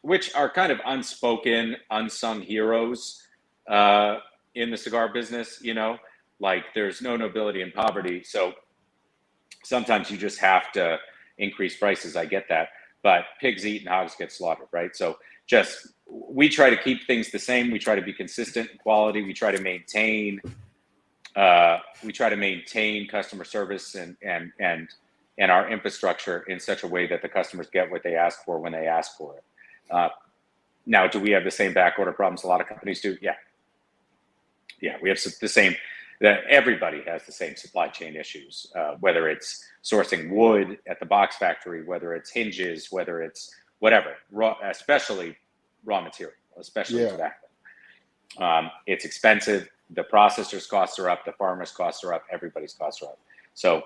which are kind of unspoken, unsung heroes in the cigar business, you know, like there's no nobility in poverty. So sometimes you just have to increase prices. I get that, but pigs eat and hogs get slaughtered, right? So we try to keep things the same. We try to be consistent in quality. We try to maintain customer service and our infrastructure in such a way that the customers get what they ask for when they ask for it. Now, do we have the same back order problems a lot of companies do? Yeah, we have the same. That everybody has the same supply chain issues, whether it's sourcing wood at the box factory, whether it's hinges, whether it's whatever, especially raw material, especially tobacco. It's expensive. The processor's costs are up. The farmer's costs are up. Everybody's costs are up. So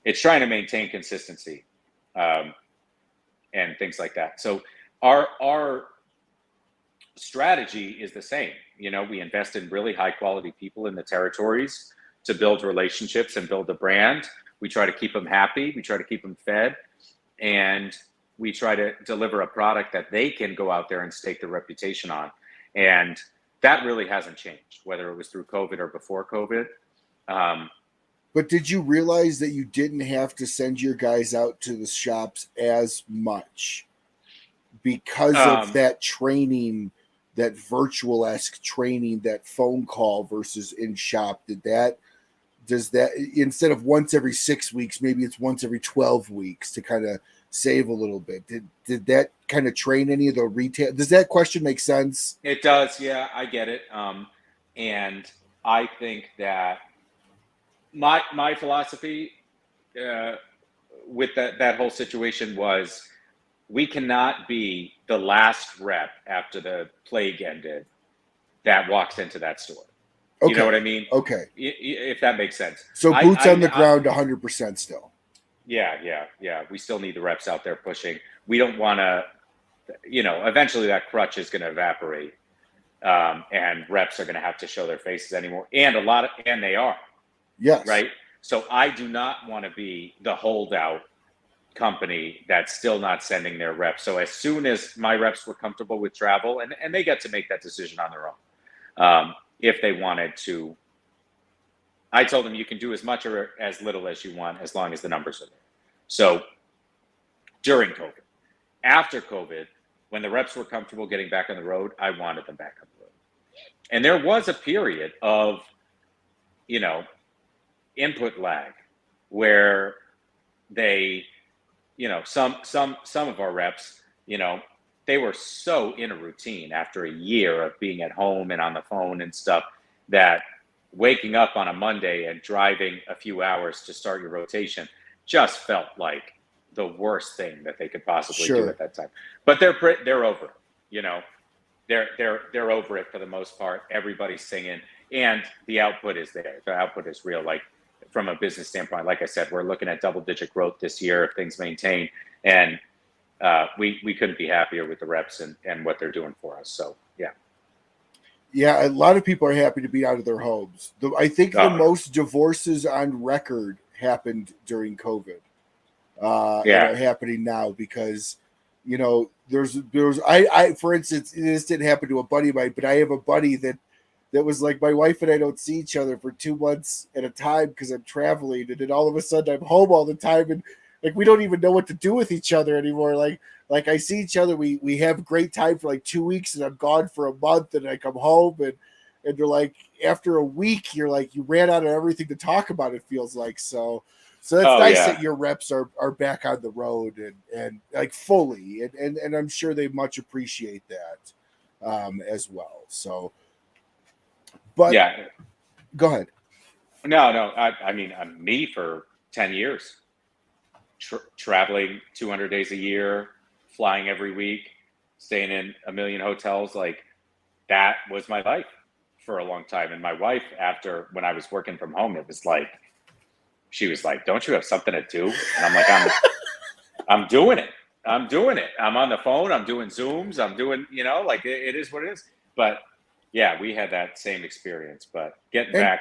it's trying to maintain consistency and things like that. So our strategy is the same. You know, we invest in really high quality people in the territories to build relationships and build a brand. We try to keep them happy. We try to keep them fed, and we try to deliver a product that they can go out there and stake their reputation on. And that really hasn't changed, whether it was through COVID or before COVID. But did you realize that you didn't have to send your guys out to the shops as much because of that training, that virtual-esque training, that phone call versus in shop? Does that instead of once every 6 weeks, maybe it's once every 12 weeks to kind of save a little bit? Did that kind of train any of the retail? Does that question make sense? It does. Yeah, I get it. And I think that my philosophy with that whole situation was, we cannot be the last rep after the plague ended that walks into that store. Okay. You know what I mean? Okay. If that makes sense. So boots on the ground 100% still. Yeah. We still need the reps out there pushing. We don't want to, eventually that crutch is going to evaporate. And reps are going to have to show their faces anymore. And they are. Yes. Right. So I do not want to be the holdout company that's still not sending their reps. So as soon as my reps were comfortable with travel, and they get to make that decision on their own, if they wanted to, I told them you can do as much or as little as you want as long as the numbers are there. So during COVID, after COVID, when the reps were comfortable getting back on the road, I wanted them back on the road. And there was a period of, input lag where they, some of our reps, they were so in a routine after a year of being at home and on the phone and stuff that waking up on a Monday and driving a few hours to start your rotation just felt like the worst thing that they could possibly do at that time. But they're over it, they're over it for the most part. Everybody's singing, and the output is there. The output is real. Like from a business standpoint, like I said, we're looking at double-digit growth this year if things maintain, and we couldn't be happier with the reps and what they're doing for us. So yeah. Yeah, a lot of people are happy to be out of their homes. I think the most divorces on record happened during COVID. And are happening now because, there's I for instance, this didn't happen to a buddy of mine, but I have a buddy that was like, my wife and I don't see each other for 2 months at a time because I'm traveling, and then all of a sudden I'm home all the time, and like we don't even know what to do with each other anymore. Like I see each other, we have a great time for like 2 weeks, and I'm gone for a month, and I come home, and they're like, after a week, you're like, you ran out of everything to talk about, it feels like. So that's nice that your reps are back on the road and like fully, and I'm sure they much appreciate that as well. So, but yeah, go ahead. No, I mean, me for 10 years, traveling 200 days a year, flying every week, staying in a million hotels, like that was my life for a long time. And my wife, when I was working from home, she was like, don't you have something to do? And I'm like, I'm doing it. I'm on the phone. I'm doing Zooms. I'm doing, like it is what it is. But yeah, we had that same experience, but getting back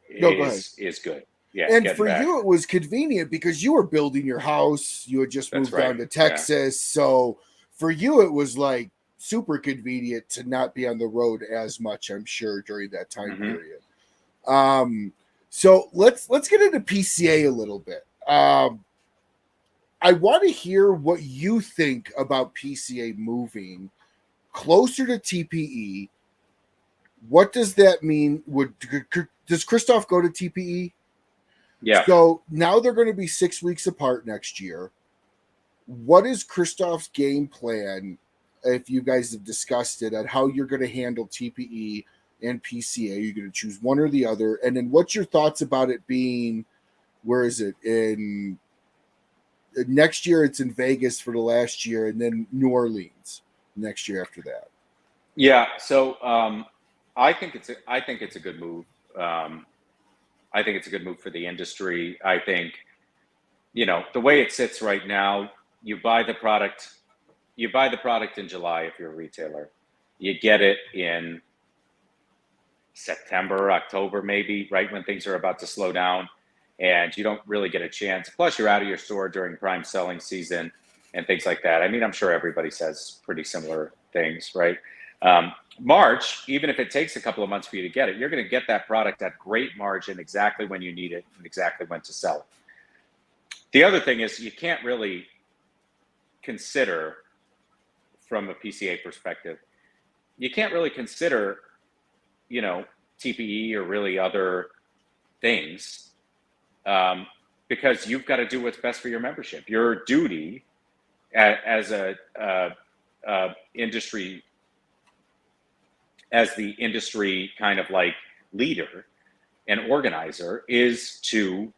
is good. Yeah. And for you, it was convenient because you were building your house. You had just moved down to Texas. Yeah. So for you, it was like super convenient to not be on the road as much, I'm sure, during that time period. So let's get into PCA a little bit. I want to hear what you think about PCA moving closer to TPE. What does that mean? Does Kristoff go to TPE? Yeah. So now they're going to be 6 weeks apart next year. What is Kristoff's game plan, if you guys have discussed it, on how you're going to handle TPE and PCA? You're going to choose one or the other. And then what's your thoughts about it being, where is it? In next year, it's in Vegas for the last year, and then New Orleans next year after that. Yeah. So I think it's a good move. I think it's a good move for the industry. I think, the way it sits right now, you buy the product in July if you're a retailer. You get it in September, October, maybe, right when things are about to slow down, and you don't really get a chance. Plus, you're out of your store during prime selling season and things like that. I mean, I'm sure everybody says pretty similar things, right? March, even if it takes a couple of months for you to get it, you're going to get that product at great margin exactly when you need it and exactly when to sell it. The other thing is you can't really consider, from a PCA perspective, you can't really consider, TPE or really other things because you've got to do what's best for your membership. Your duty as the industry kind of like leader and organizer is to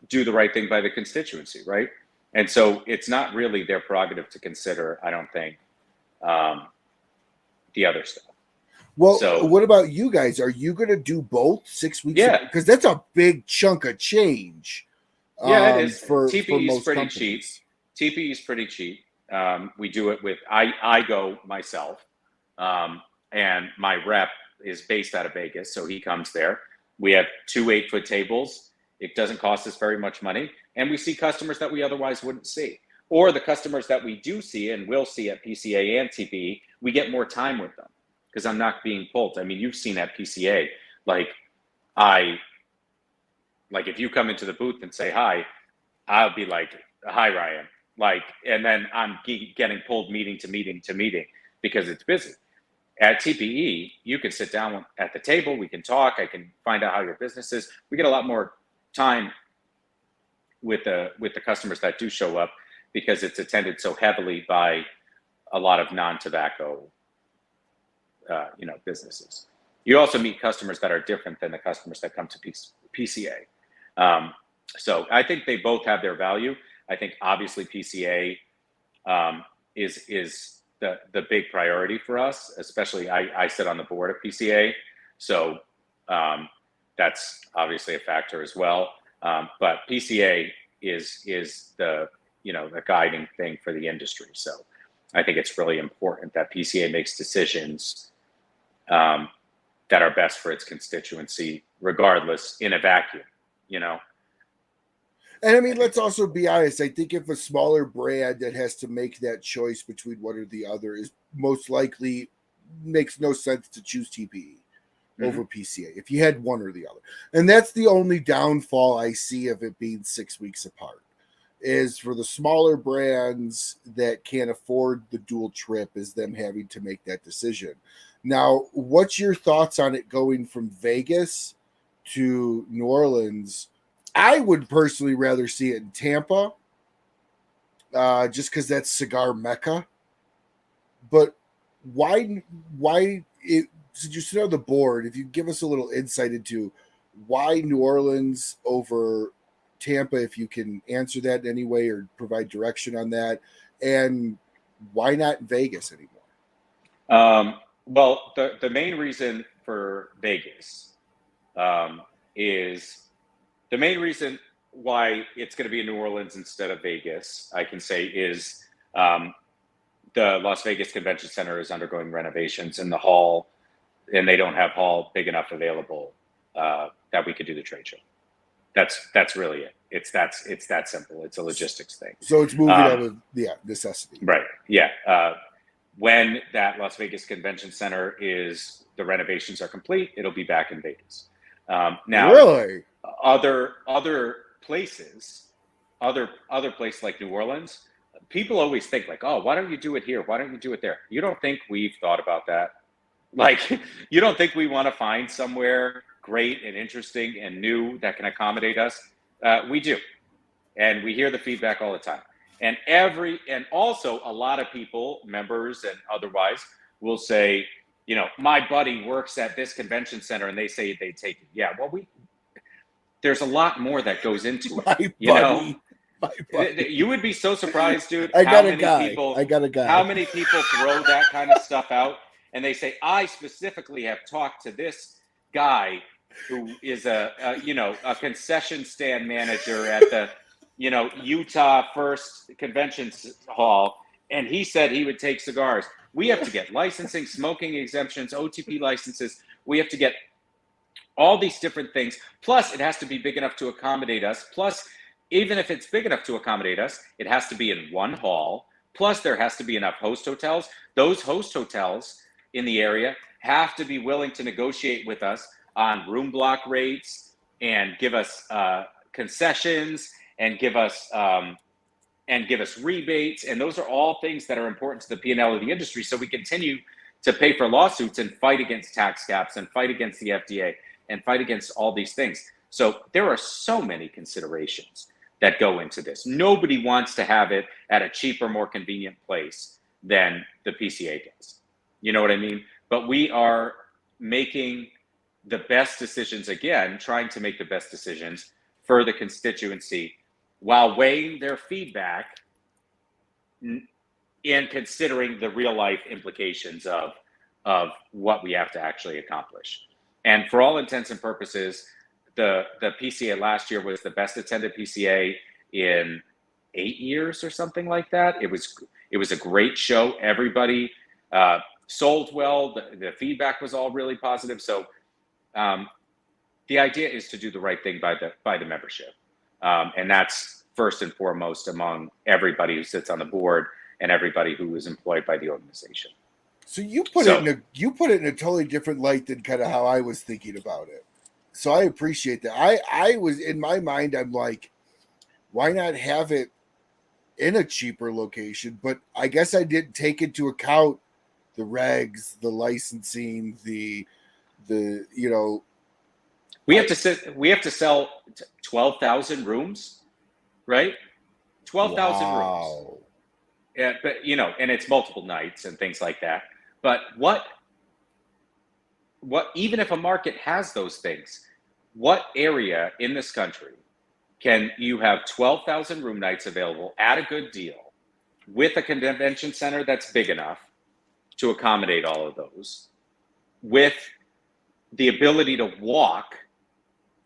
do the right thing by the constituency, right? And so it's not really their prerogative to consider, I don't think, the other stuff. Well, So, what about you guys? Are you going to do both 6 weeks? Yeah. Because that's a big chunk of change. Yeah, it is. For TPE is most pretty companies. cheap. TPE is pretty cheap. We do it with, I go myself, and my rep is based out of Vegas, so he comes there. We have 2 8-foot tables. It doesn't cost us very much money, and we see customers that we otherwise wouldn't see. Or the customers that we do see and will see at PCA and TPE, we get more time with them because I'm not being pulled. I mean, you've seen at PCA, like if you come into the booth and say hi, I'll be like, hi, Ryan. Like, and then I'm getting pulled meeting to meeting to meeting because it's busy. At TPE, you can sit down at the table. We can talk. I can find out how your business is. We get a lot more time with the customers that do show up because it's attended so heavily by a lot of non-tobacco, businesses. You also meet customers that are different than the customers that come to PCA. So I think they both have their value. I think obviously PCA is the big priority for us, especially I sit on the board of PCA. So that's obviously a factor as well. But PCA is the guiding thing for the industry. So I think it's really important that PCA makes decisions that are best for its constituency, regardless, in a vacuum, And I mean, let's also be honest. I think if a smaller brand that has to make that choice between one or the other is most likely makes no sense to choose TPE over PCA if you had one or the other. And that's the only downfall I see of it being 6 weeks apart, is for the smaller brands that can't afford the dual trip, is them having to make that decision. Now, what's your thoughts on it going from Vegas to New Orleans? I would personally rather see it in Tampa, just because that's cigar mecca. But why since you sit on the board, if you give us a little insight into why New Orleans over Tampa, if you can answer that in any way or provide direction on that, and why not Vegas anymore? Well, the main reason for Vegas is the main reason why it's going to be in New Orleans instead of Vegas, I can say, is the Las Vegas Convention Center is undergoing renovations in the hall, and they don't have hall big enough available that we could do the trade show. That's really it. It's that simple. It's a logistics thing. So it's moving out of necessity. Right. Yeah. When that Las Vegas Convention Center the renovations are complete, it'll be back in Vegas. Now, really, other places like New Orleans, people always think like, oh, why don't you do it here? Why don't you do it there? You don't think we've thought about that? Like, you don't think we want to find somewhere great and interesting and new that can accommodate us? We do. And we hear the feedback all the time. And also a lot of people, members and otherwise, will say, my buddy works at this convention center and they say they take it. Yeah, well, there's a lot more that goes into it. My buddy. You would be so surprised, dude. I got a guy. How many people throw that kind of stuff out and they say, I specifically have talked to this guy who is a concession stand manager at the Utah First Convention Hall, and he said he would take cigars. We have to get licensing, smoking exemptions, OTP licenses. We have to get all these different things. Plus, it has to be big enough to accommodate us. Plus, even if it's big enough to accommodate us, it has to be in one hall. Plus, there has to be enough host hotels. Those host hotels in the area have to be willing to negotiate with us on room block rates and give us concessions and give us rebates. And those are all things that are important to the P&L of the industry. So we continue to pay for lawsuits and fight against tax caps and fight against the FDA and fight against all these things. So there are so many considerations that go into this. Nobody wants to have it at a cheaper, more convenient place than the PCA does. You know what I mean? But we are making the best decisions, again, trying to make the best decisions for the constituency while weighing their feedback and considering the real life implications of of what we have to actually accomplish. And for all intents and purposes, the PCA last year was the best attended PCA in 8 years or something like that. It was a great show. Everybody sold well. The feedback was all really positive. So the idea is to do the right thing by the membership, and that's first and foremost among everybody who sits on the board and everybody who is employed by the organization. So you put it in a totally different light than kind of how I was thinking about it. So I appreciate that. I was in my mind, I'm like, why not have it in a cheaper location? But I guess I didn't take into account the regs, the licensing, the we have to sell 12,000 rooms, right? 12,000 rooms. Yeah, but and it's multiple nights and things like that. But what even if a market has those things, what area in this country can you have 12,000 room nights available at a good deal with a convention center that's big enough to accommodate all of those, with the ability to walk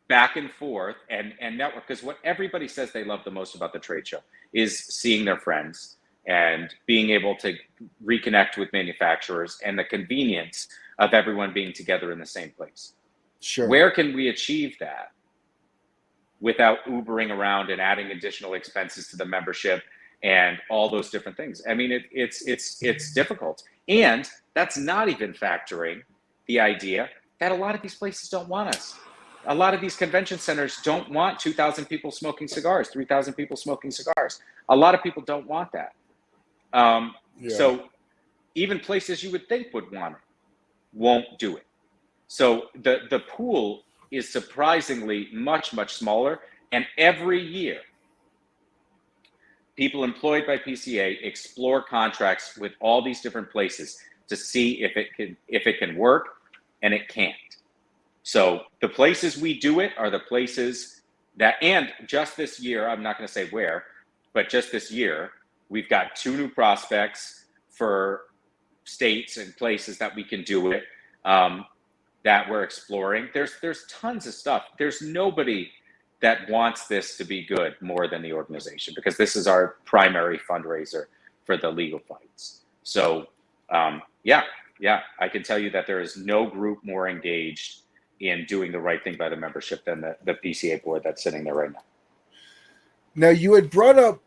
back and forth and network? Because what everybody says they love the most about the trade show is seeing their friends and being able to reconnect with manufacturers and the convenience of everyone being together in the same place. Sure. Where can we achieve that without Ubering around and adding additional expenses to the membership and all those different things? I mean, it's difficult. And that's not even factoring the idea that a lot of these places don't want us. A lot of these convention centers don't want 2,000 people smoking cigars, 3,000 people smoking cigars. A lot of people don't want that. So even places you would think would want it won't do it. So the pool is surprisingly much, much smaller. And every year, people employed by PCA explore contracts with all these different places to see if it can work, and it can't. So the places we do it are the places that, and just this year, I'm not going to say where, but just this year, we've got 2 new prospects for states and places that we can do it, that we're exploring. There's tons of stuff. There's nobody that wants this to be good more than the organization, because this is our primary fundraiser for the legal fights. So I can tell you that there is no group more engaged in doing the right thing by the membership than the PCA board that's sitting there right now. Now, you had brought up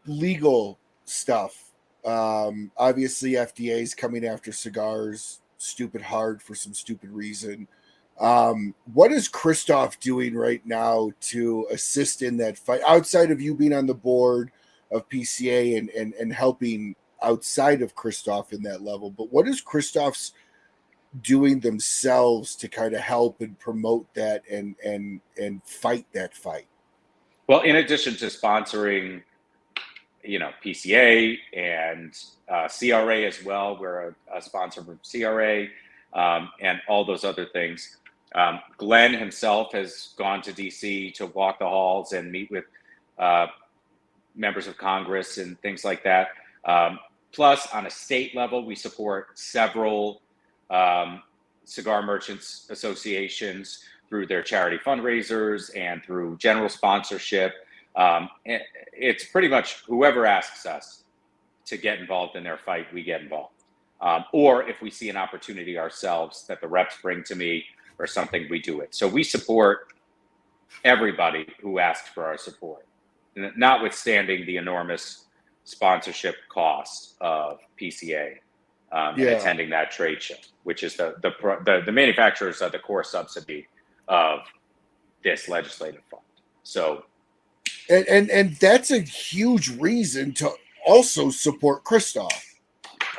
legal stuff. Obviously, FDA is coming after cigars stupid hard for some stupid reason. What is Kristoff doing right now to assist in that fight, outside of you being on the board of PCA and helping outside of Kristoff in that level? But what is Kristoff's doing themselves to kind of help and promote that and fight that fight? Well, in addition to sponsoring, PCA and CRA as well, we're a sponsor from CRA, and all those other things. Glenn himself has gone to DC to walk the halls and meet with members of Congress and things like that. Plus, on a state level, we support several cigar merchants associations through their charity fundraisers and through general sponsorship. It's pretty much whoever asks us to get involved in their fight, we get involved. Or if we see an opportunity ourselves that the reps bring to me or something, we do it. So we support everybody who asks for our support, notwithstanding the enormous sponsorship cost of PCA attending that trade show, which is the manufacturers are the core subsidy of this legislative fund. So, and that's a huge reason to also support Kristoff,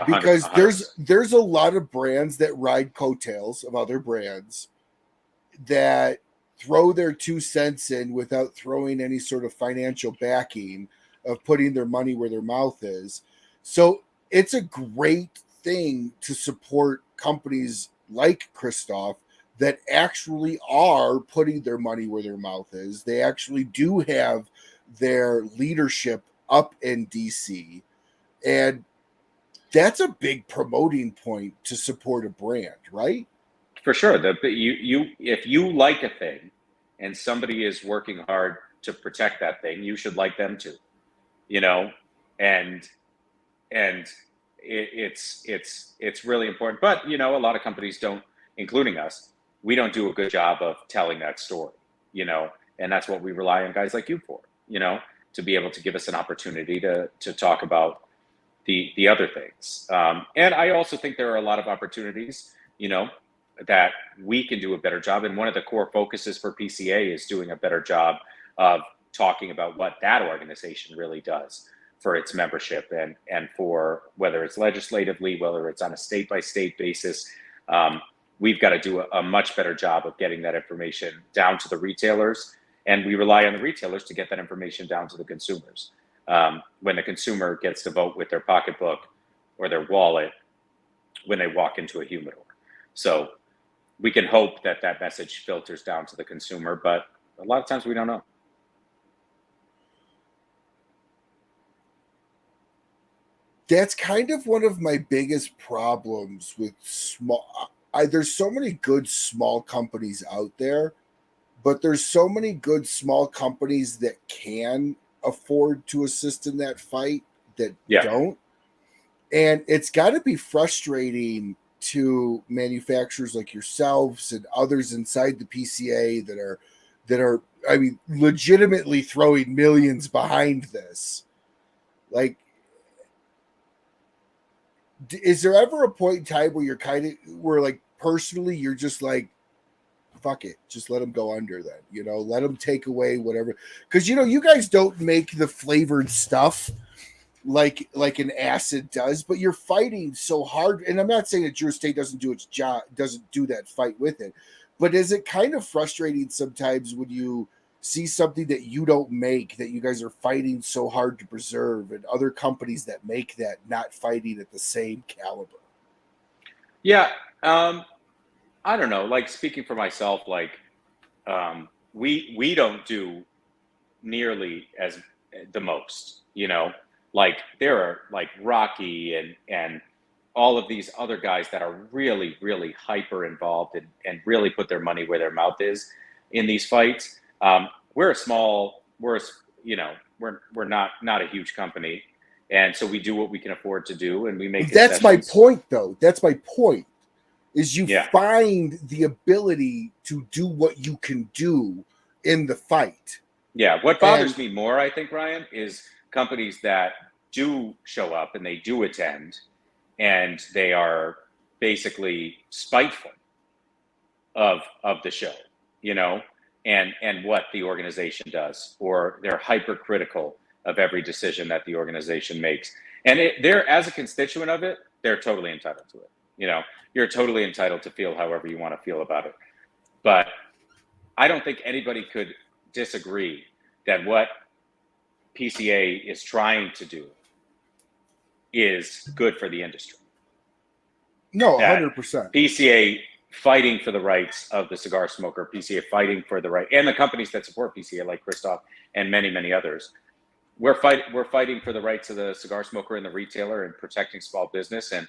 because 100%. there's a lot of brands that ride coattails of other brands that throw their 2 cents in without throwing any sort of financial backing of putting their money where their mouth is. So it's a great thing to support companies like Kristoff that actually are putting their money where their mouth is. They actually do have their leadership up in DC. And that's a big promoting point to support a brand, right? For sure. If you like a thing and somebody is working hard to protect that thing, you should like them too, you know, and it's really important. But, you know, a lot of companies don't, including us, we don't do a good job of telling that story, you know, and that's what we rely on guys like you for, you know, to be able to give us an opportunity to talk about the other things. And I also think there are a lot of opportunities, you know, that we can do a better job. And one of the core focuses for PCA is doing a better job of talking about what that organization really does for its membership, and for whether it's legislatively, whether it's on a state by state basis. We've got to do a much better job of getting that information down to the retailers, and we rely on the retailers to get that information down to the consumers. When the consumer gets to vote with their pocketbook or their wallet when they walk into a humidor. So we can hope that that message filters down to the consumer, but a lot of times we don't know. That's kind of one of my biggest problems with there's so many good small companies out there, but there's so many good small companies that can afford to assist in that fight that don't. And it's got to be frustrating to manufacturers like yourselves and others inside the PCA that are I mean legitimately throwing millions behind this. Like, is there ever a point in time where where like personally you're just like, fuck it, just let them go under then, you know, let them take away whatever, because you know you guys don't make the flavored stuff like an acid does, but you're fighting so hard. And I'm not saying that your state doesn't do its job, doesn't do that fight with it, but is it kind of frustrating sometimes when you see something that you don't make, that you guys are fighting so hard to preserve, and other companies that make that not fighting at the same caliber? Yeah. I don't know, like speaking for myself, like we don't do nearly as the most, you know, like there are like Rocky and all of these other guys that are really, really hyper involved and really put their money where their mouth is in these fights. We're not a huge company. And so we do what we can afford to do, and we make That's my point though. That's my point. Is you find the ability to do what you can do in the fight. Yeah, what bothers me more, I think, Ryan, is companies that do show up and they do attend, and they are basically spiteful of the show, you know, and what the organization does, or they're hypercritical of every decision that the organization makes. And they're, as a constituent of it, they're totally entitled to it. You know, you're totally entitled to feel however you want to feel about it. But I don't think anybody could disagree that what PCA is trying to do is good for the industry. No, 100%. PCA fighting for the rights of the cigar smoker, PCA fighting for the right, and the companies that support PCA like Kristoff and many, many others. We're fighting for the rights of the cigar smoker and the retailer, and protecting small business and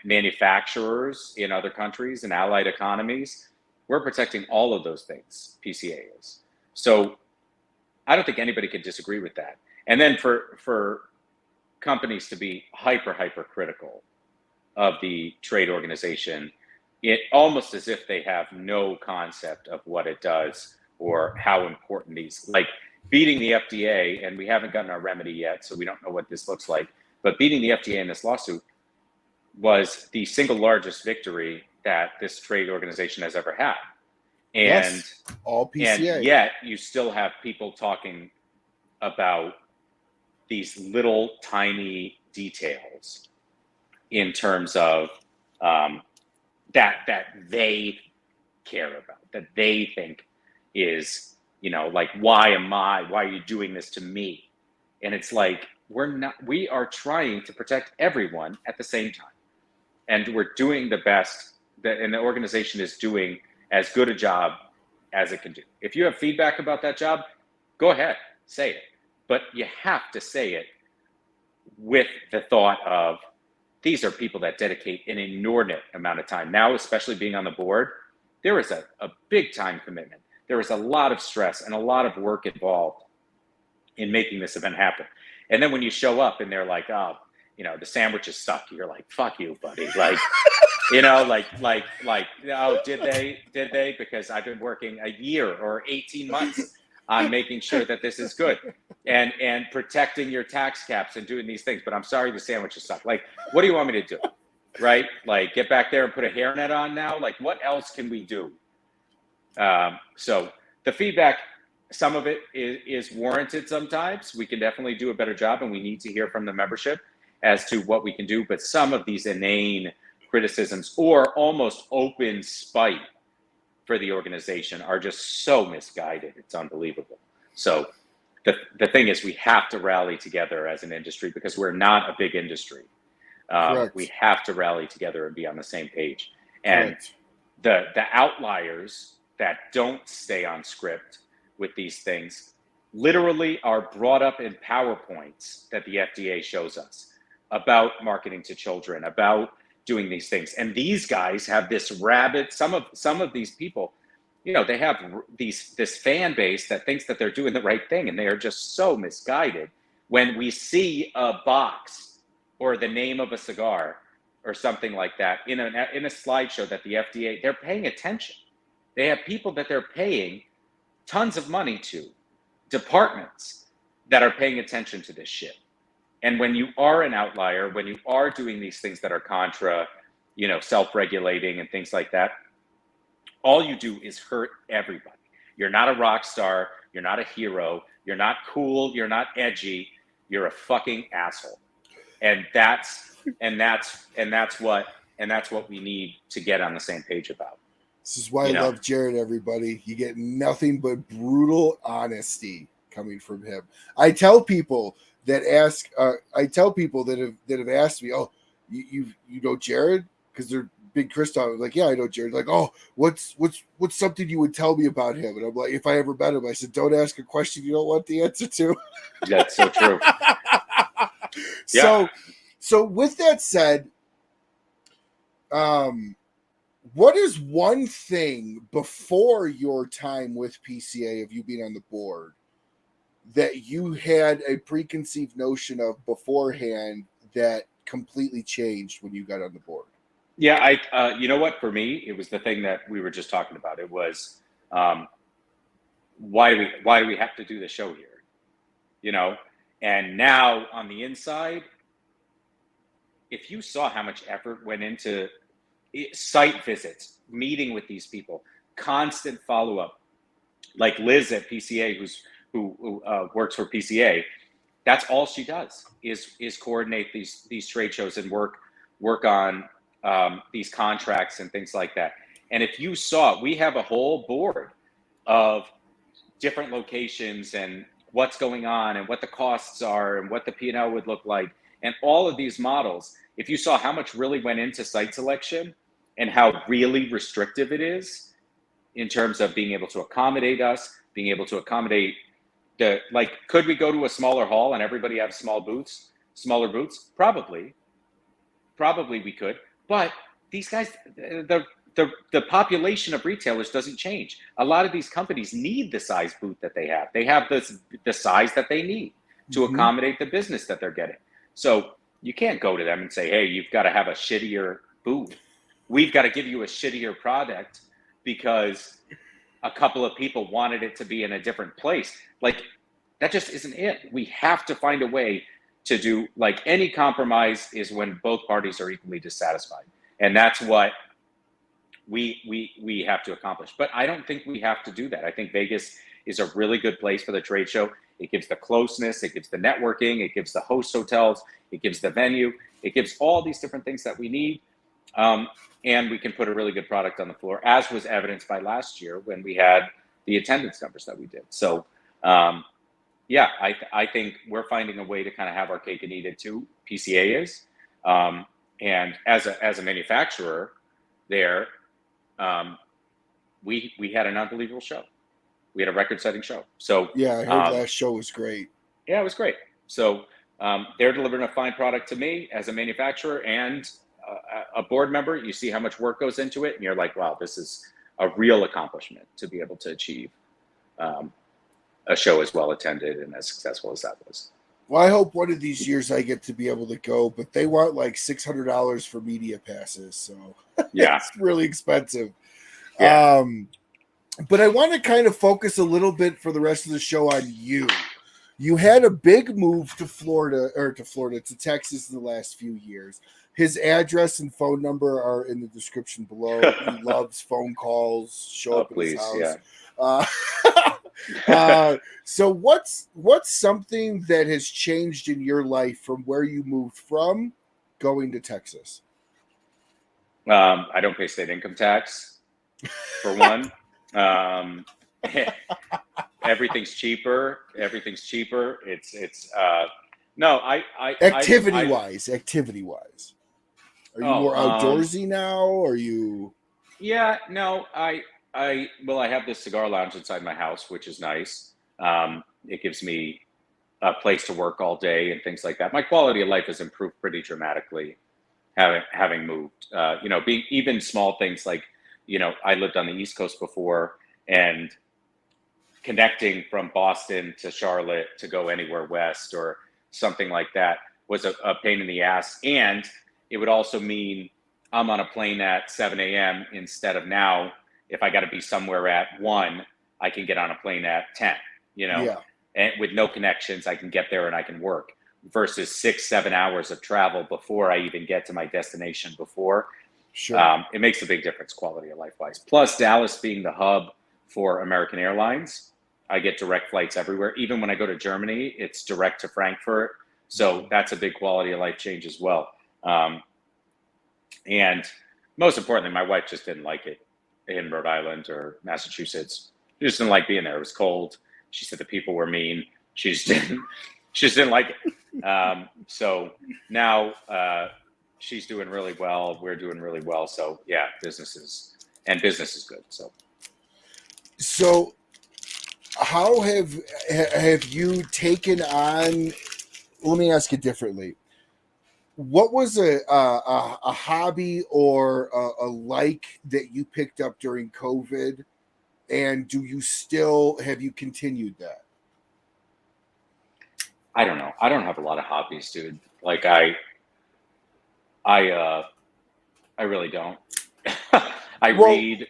manufacturers in other countries and allied economies. We're protecting all of those things, PCA is. So I don't think anybody could disagree with that. And then for companies to be hyper critical of the trade organization, it almost as if they have no concept of what it does or how important these, like beating the FDA, and we haven't gotten our remedy yet, so we don't know what this looks like, but beating the FDA in this lawsuit was the single largest victory that this trade organization has ever had. And yes, all PCA. And yet you still have people talking about these little tiny details in terms of that they care about, that they think is, you know, like, why are you doing this to me? And it's like, we are trying to protect everyone at the same time. And we're doing the best and the organization is doing as good a job as it can do. If you have feedback about that job, go ahead, say it. But you have to say it with the thought of, these are people that dedicate an inordinate amount of time. Now, especially being on the board, there is a big time commitment. There is a lot of stress and a lot of work involved in making this event happen. And then when you show up and they're like, oh, the sandwiches suck, you're like, fuck you, buddy. Like, oh, did they? Because I've been working a year or 18 months on making sure that this is good and protecting your tax caps and doing these things. But I'm sorry, the sandwiches suck. Like, what do you want me to do? Right? Like, get back there and put a hairnet on now? Like, what else can we do? So the feedback, some of it is warranted sometimes. We can definitely do a better job, and we need to hear from the membership as to what we can do. But some of these inane criticisms or almost open spite for the organization are just so misguided. It's unbelievable. So the thing is, we have to rally together as an industry because we're not a big industry. We have to rally together and be on the same page. And the outliers that don't stay on script with these things literally are brought up in PowerPoints that the FDA shows us about marketing to children, about doing these things. And these guys have this rabid, some of these people, they have this fan base that thinks that they're doing the right thing, and they are just so misguided. When we see a box or the name of a cigar or something like that in a slideshow that the FDA, they're paying attention. They have people that they're paying tons of money to, departments that are paying attention to this shit. And when you are an outlier, when you are doing these things that are contra, self-regulating and things like that, all you do is hurt everybody. You're not a rock star. You're not a hero. You're not cool. You're not edgy. You're a fucking asshole. And that's what we need to get on the same page about. This is why I love Jarrid, everybody. You get nothing but brutal honesty coming from him. I tell people that have asked me, oh, you know Jarrid? Because they're big Kristoff. I'm like, yeah, I know Jarrid. Like, oh, what's something you would tell me about him? And I'm like, if I ever met him, I said, don't ask a question you don't want the answer to. That's so true. So with that said, what is one thing before your time with PCA, of you being on the board, that you had a preconceived notion of beforehand that completely changed when you got on the board? Yeah, you know what? For me, it was the thing that we were just talking about. It was why do we have to do the show here? And now on the inside, if you saw how much effort went into site visits, meeting with these people, constant follow-up, like Liz at PCA, who works for PCA, that's all she does is coordinate these trade shows and work on these contracts and things like that. And if you saw, we have a whole board of different locations and what's going on and what the costs are and what the P&L would look like and all of these models. If you saw how much really went into site selection and how really restrictive it is in terms of being able to accommodate us, being able to accommodate could we go to a smaller hall and everybody have smaller booths? Probably we could. But these guys, the population of retailers doesn't change. A lot of these companies need the size booth that they have. They have the size that they need to accommodate the business that they're getting. So you can't go to them and say, hey, you've got to have a shittier booth. We've got to give you a shittier product because a couple of people wanted it to be in a different place. Like, that just isn't it. We have to find a way to do, like, any compromise is when both parties are equally dissatisfied. And that's what we have to accomplish. But I don't think we have to do that. I think Vegas is a really good place for the trade show. It gives the closeness, it gives the networking, it gives the host hotels, it gives the venue, it gives all these different things that we need. And we can put a really good product on the floor, as was evidenced by last year when we had the attendance numbers that we did. So, yeah, I think we're finding a way to kind of have our cake and eat it too. PCA is. And as a manufacturer there, we had an unbelievable show. We had a record-setting show. So yeah, I heard last show was great. Yeah, it was great. So They're delivering a fine product to me as a manufacturer and a board member. You see how much work goes into it, and you're like, wow, this is a real accomplishment to be able to achieve a show as well attended and as successful as that was. Well, I hope one of these years I get to be able to go, but they want like $600 for media passes, so yeah, it's really expensive. Yeah. But I want to kind of focus a little bit for the rest of the show on you. You had a big move to Texas in the last few years. His address and phone number are in the description below. He loves phone calls. Show up at his house. Yeah. So what's something that has changed in your life from where you moved from going to Texas? I don't pay state income tax, for one. Everything's cheaper. It's no, activity wise. Are you more outdoorsy now? Or are you? Yeah, no, I have this cigar lounge inside my house, which is nice. It gives me a place to work all day and things like that. My quality of life has improved pretty dramatically having moved. Being even small things like, I lived on the East Coast before, and connecting from Boston to Charlotte to go anywhere west or something like that was a pain in the ass. And it would also mean I'm on a plane at 7 a.m. instead of now, if I got to be somewhere at 1, I can get on a plane at 10, and with no connections, I can get there and I can work, versus 6-7 hours of travel before I even get to my destination before. Sure. It makes a big difference quality of life wise. Plus Dallas being the hub for American Airlines, I get direct flights everywhere. Even when I go to Germany, it's direct to Frankfurt. So that's a big quality of life change as well. And most importantly, my wife just didn't like it in Rhode Island or Massachusetts. She just didn't like being there. It was cold. She said the people were mean. She just didn't like it. So now she's doing really well. We're doing really well. So yeah, business is good. So how have you taken on? Let me ask it differently. What was a hobby or a like that you picked up during COVID, and have you continued that? I don't know. I don't have a lot of hobbies, dude. Like I really don't. Read.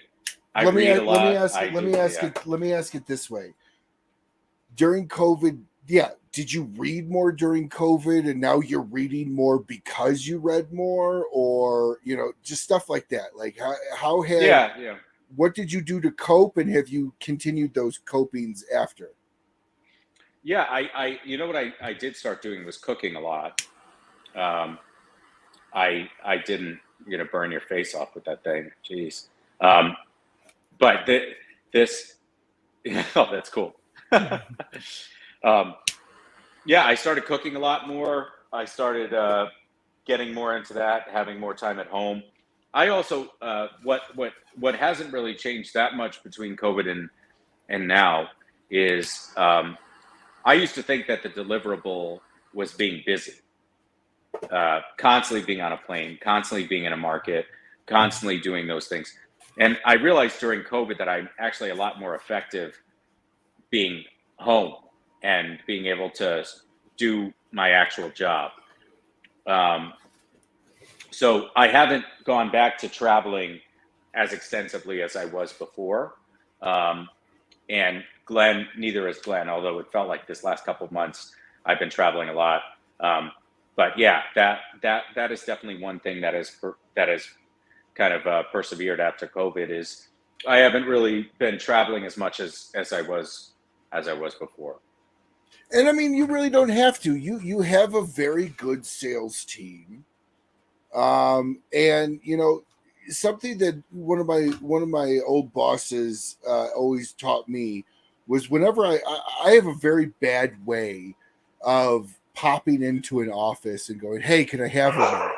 I read a lot. Let me ask it this way. During COVID, did you read more during COVID and now you're reading more because you read more, or just stuff like that? Like what did you do to cope, and have you continued those copings after? Yeah, I what I did start doing was cooking a lot. I didn't burn your face off with that thing. Jeez. But this oh, that's cool. I started cooking a lot more. I started getting more into that, having more time at home. I also what hasn't really changed that much between COVID and now is I used to think that the deliverable was being busy, constantly being on a plane, constantly being in a market, constantly doing those things. And I realized during COVID that I'm actually a lot more effective being home and being able to do my actual job. So I haven't gone back to traveling as extensively as I was before. And Glenn, neither has Glenn, although it felt like this last couple of months I've been traveling a lot. But yeah, that is definitely one thing that is kind of persevered after COVID is I haven't really been traveling as much as I was before. And I mean, you really don't have to. You have a very good sales team, and something that one of my old bosses always taught me was whenever I have a very bad way of popping into an office and going, "Hey, can I have a minute?"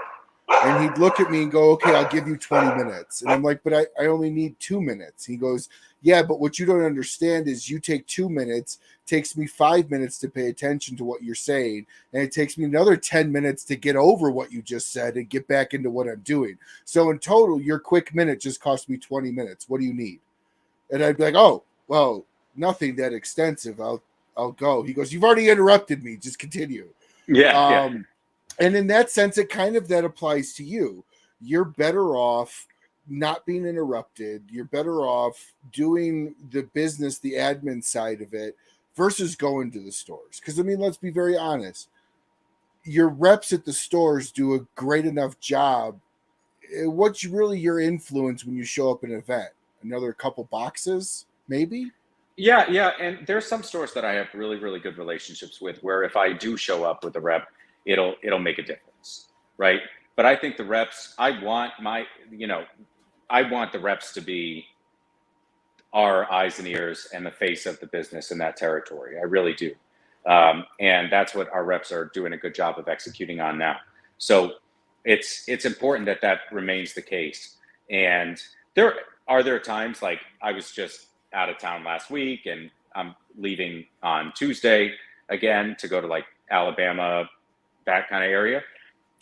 And he'd look at me and go, okay, I'll give you 20 minutes. And I'm like, but I only need 2 minutes. He goes, yeah, but what you don't understand is you take 2 minutes, takes me 5 minutes to pay attention to what you're saying. And it takes me another 10 minutes to get over what you just said and get back into what I'm doing. So in total, your quick minute just cost me 20 minutes. What do you need? And I'd be like, oh, well, nothing that extensive. I'll go. He goes, you've already interrupted me. Just continue. Yeah. And in that sense, it kind of that applies to you. You're better off not being interrupted. You're better off doing the business, the admin side of it, versus going to the stores. Because, I mean, let's be very honest. Your reps at the stores do a great enough job. What's really your influence when you show up at an event? Another couple boxes, maybe? Yeah. And there's some stores that I have really, really good relationships with where if I do show up with a rep, it'll make a difference, right? But I think the reps, I want the reps to be our eyes and ears and the face of the business in that territory. I really do. And that's what our reps are doing a good job of executing on now. So it's important that remains the case. And there are times, like I was just out of town last week and I'm leaving on Tuesday again to go to like Alabama, that kind of area.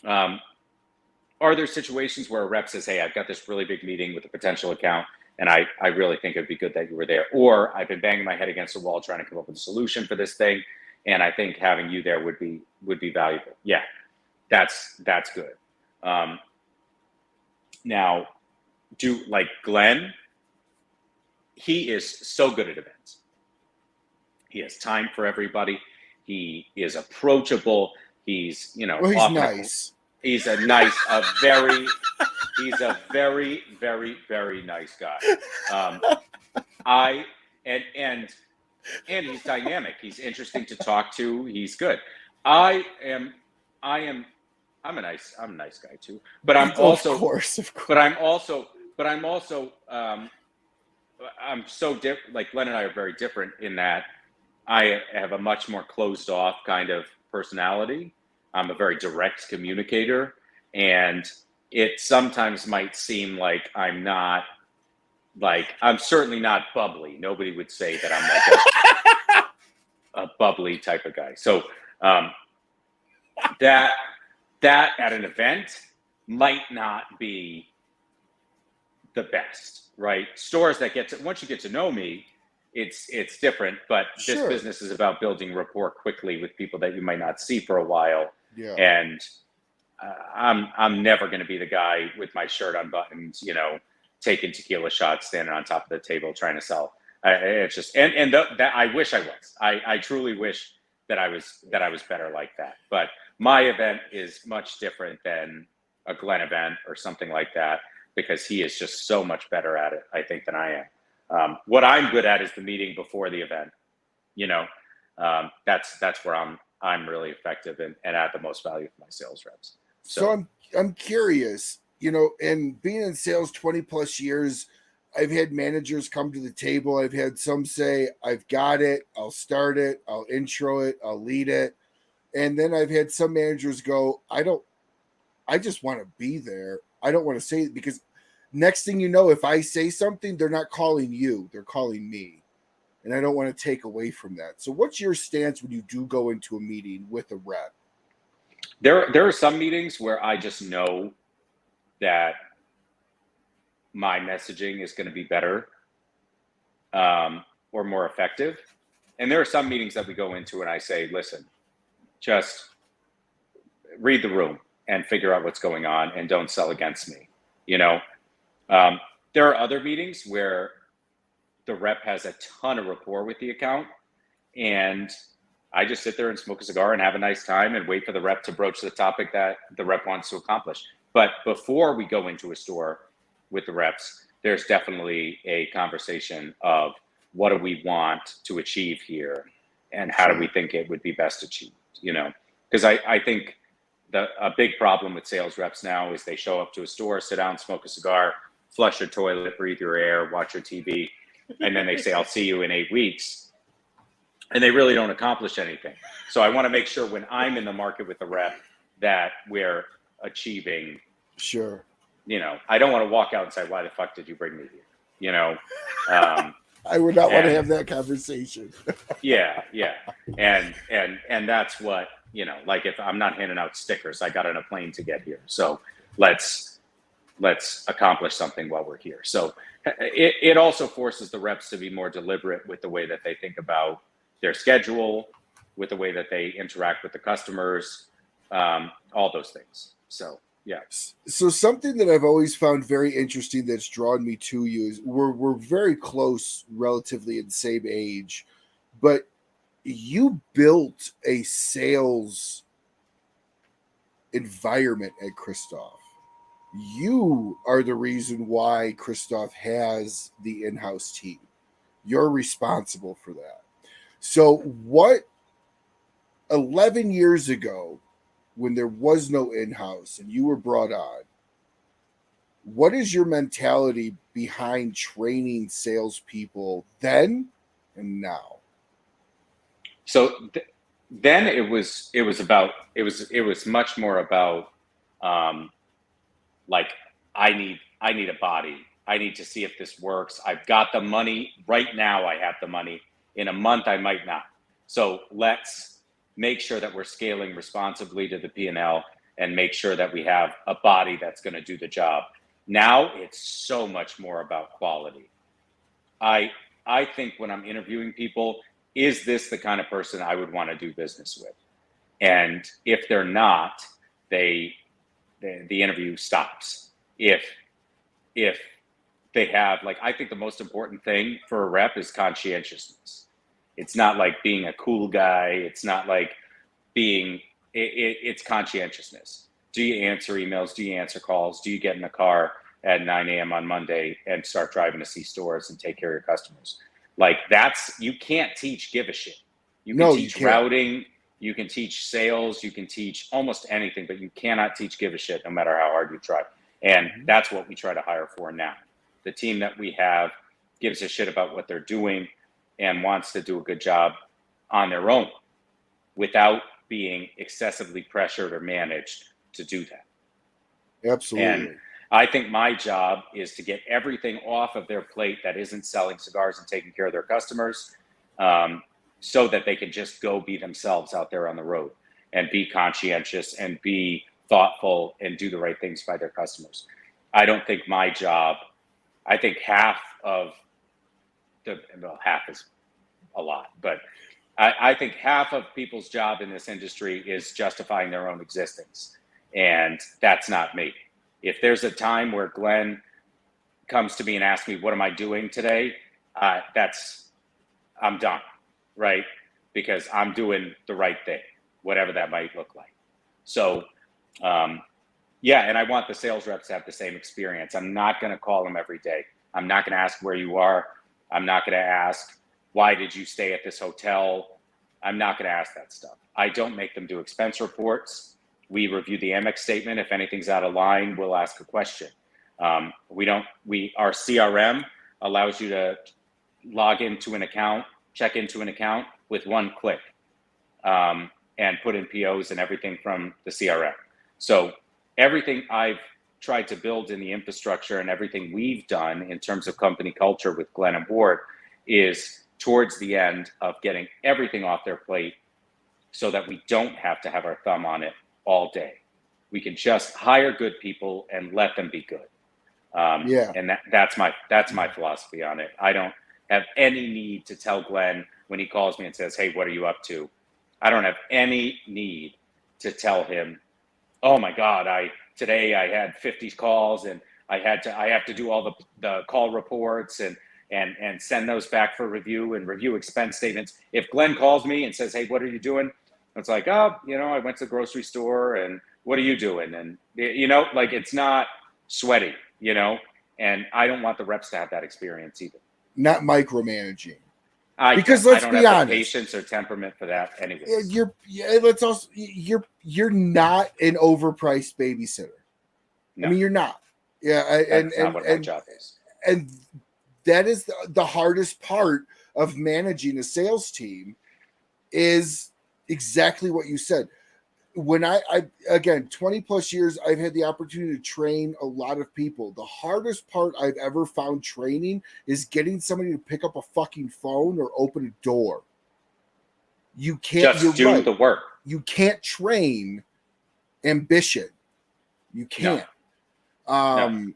Are there situations where a rep says, hey, I've got this really big meeting with a potential account and I really think it'd be good that you were there, or I've been banging my head against the wall trying to come up with a solution for this thing, and I think having you there would be valuable. Yeah, that's good. Now, like Glenn, he is so good at events. He has time for everybody. He is approachable. He's, well, he's nice. He's a very, very, very nice guy. And he's dynamic. He's interesting to talk to. He's good. I'm a nice guy too. But I'm also, of course. I'm so different. Like Glenn and I are very different in that I have a much more closed off kind of personality. I'm a very direct communicator, and it sometimes might seem like I'm certainly not bubbly. Nobody would say that I'm like a bubbly type of guy. So that at an event might not be the best, right? Stores that once you get to know me, it's different, but this business is about building rapport quickly with people that you might not see for a while. Yeah. And I'm never going to be the guy with my shirt unbuttoned, taking tequila shots, standing on top of the table trying to sell. It's just that I wish I was. I truly wish that I was better like that. But my event is much different than a Glenn event or something like that, because he is just so much better at it, I think, than I am. What I'm good at is the meeting before the event. That's where I'm really effective and add the most value for my sales reps. So I'm curious, and being in sales 20 plus years, I've had managers come to the table. I've had some say, I've got it. I'll start it. I'll intro it. I'll lead it. And then I've had some managers go, I just want to be there. I don't want to say it, because next thing you know, if I say something, they're not calling you, they're calling me. And I don't want to take away from that. So what's your stance when you do go into a meeting with a rep? There are some meetings where I just know that my messaging is going to be better or more effective. And there are some meetings that we go into and I say, listen, just read the room and figure out what's going on and don't sell against me. There are other meetings where the rep has a ton of rapport with the account, and I just sit there and smoke a cigar and have a nice time and wait for the rep to broach the topic that the rep wants to accomplish. But before we go into a store with the reps, there's definitely a conversation of what do we want to achieve here and how do we think it would be best achieved, because I think a big problem with sales reps now is they show up to a store, sit down, smoke a cigar, flush your toilet, breathe your air, watch your TV, and then they say, I'll see you in 8 weeks. And they really don't accomplish anything. So I want to make sure when I'm in the market with the rep that we're achieving Sure. You know, I don't want to walk out and say, why the fuck did you bring me here? You know, I would not want to have that conversation. yeah. And that's what, you know, like if I'm not handing out stickers, I got on a plane to get here. So let's accomplish something while we're here. So it also forces the reps to be more deliberate with the way that they think about their schedule, with the way that they interact with the customers, all those things. So, yeah. So something that I've always found very interesting that's drawn me to you is we're very close, relatively in the same age, but you built a sales environment at Kristoff. You are the reason why Kristoff has the in-house team. You're responsible for that. So what 11 years ago, when there was no in-house and you were brought on, what is your mentality behind training salespeople then and now? So then it was much more about like I need a body. I need to see if this works. I've got the money right now. I have the money. In a month, I might not. So let's make sure that we're scaling responsibly to the P&L and make sure that we have a body that's going to do the job. Now it's so much more about quality. I think when I'm interviewing people, is this the kind of person I would want to do business with? And if they're not, the interview stops. If they have, like, I think the most important thing for a rep is conscientiousness. It's not like being a cool guy. It's not like it's conscientiousness. Do you answer emails? Do you answer calls? Do you get in the car at 9 a.m. on Monday and start driving to see stores and take care of your customers? Like you can't teach give a shit. You can teach routing. You can teach sales. You can teach almost anything, but you cannot teach give a shit no matter how hard you try. And that's what we try to hire for now. The team that we have gives a shit about what they're doing and wants to do a good job on their own without being excessively pressured or managed to do that. Absolutely. And I think my job is to get everything off of their plate that isn't selling cigars and taking care of their customers, so that they can just go be themselves out there on the road and be conscientious and be thoughtful and do the right things by their customers. I don't think my job, I think half is a lot, but I think half of people's job in this industry is justifying their own existence. And that's not me. If there's a time where Glenn comes to me and asks me, what am I doing today? I'm done, right? Because I'm doing the right thing, whatever that might look like. So, yeah, and I want the sales reps to have the same experience. I'm not going to call them every day. I'm not going to ask where you are. I'm not going to ask, why did you stay at this hotel? I'm not going to ask that stuff. I don't make them do expense reports. We review the Amex statement. If anything's out of line, we'll ask a question. Our CRM allows you to log into an account, check into an account with one click, and put in POs and everything from the CRM. So everything I've tried to build in the infrastructure and everything we've done in terms of company culture with Glenn and Ward is towards the end of getting everything off their plate so that we don't have to have our thumb on it all day. We can just hire good people and let them be good. And that's my philosophy on it. I don't have any need to tell Glenn when he calls me and says, hey, what are you up to? I don't have any need to tell him, oh my God, today I had 50 calls and I have to do all the call reports and send those back for review and review expense statements. If Glenn calls me and says, hey, what are you doing? It's like, oh, I went to the grocery store and what are you doing? And, like it's not sweaty, and I don't want the reps to have that experience either. Not micromanaging. Because let's be honest, I don't have the patience or temperament for that anyway. You're not an overpriced babysitter. No. I mean, you're not. Yeah, that's not what my job is. And that is the hardest part of managing a sales team is exactly what you said. when I again, 20 plus years, I've had the opportunity to train a lot of people. The hardest part I've ever found training is getting somebody to pick up a fucking phone or open a door. You can't just do the work. You can't train ambition. You can't. No.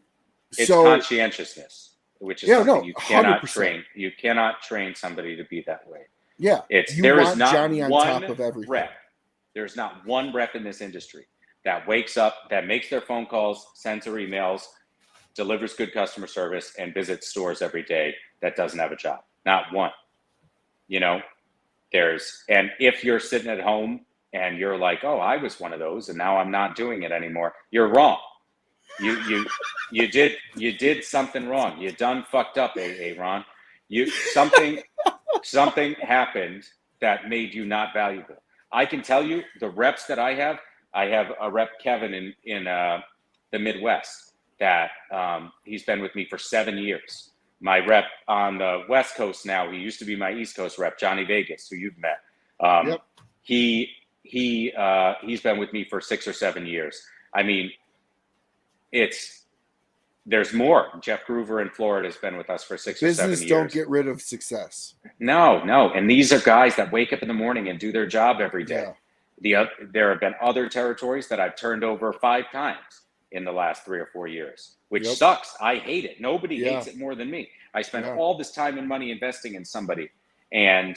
It's so conscientiousness, which is something you cannot 100%. train. You cannot train somebody to be that way. Yeah. There is not Johnny on one top of everything. rep. There's not one rep in this industry that wakes up, that makes their phone calls, sends their emails, delivers good customer service, and visits stores every day that doesn't have a job. Not one. You know, and if you're sitting at home and you're like, oh, I was one of those and now I'm not doing it anymore, you're wrong. You did something wrong. You done fucked up, Ron. Something happened that made you not valuable. I can tell you the reps that I have a rep, Kevin, in the Midwest that he's been with me for 7 years. My rep on the West Coast now, he used to be my East Coast rep, Johnny Vegas, who you've met. Yep. He's been with me for 6 or 7 years. I mean, there's more. Jeff Groover in Florida has been with us for 6 or 7 years. Business don't get rid of success. No. And these are guys that wake up in the morning and do their job every day. Yeah. There have been other territories that I've turned over 5 times in the last 3 or 4 years, which sucks. I hate it. Nobody hates it more than me. I spend all this time and money investing in somebody and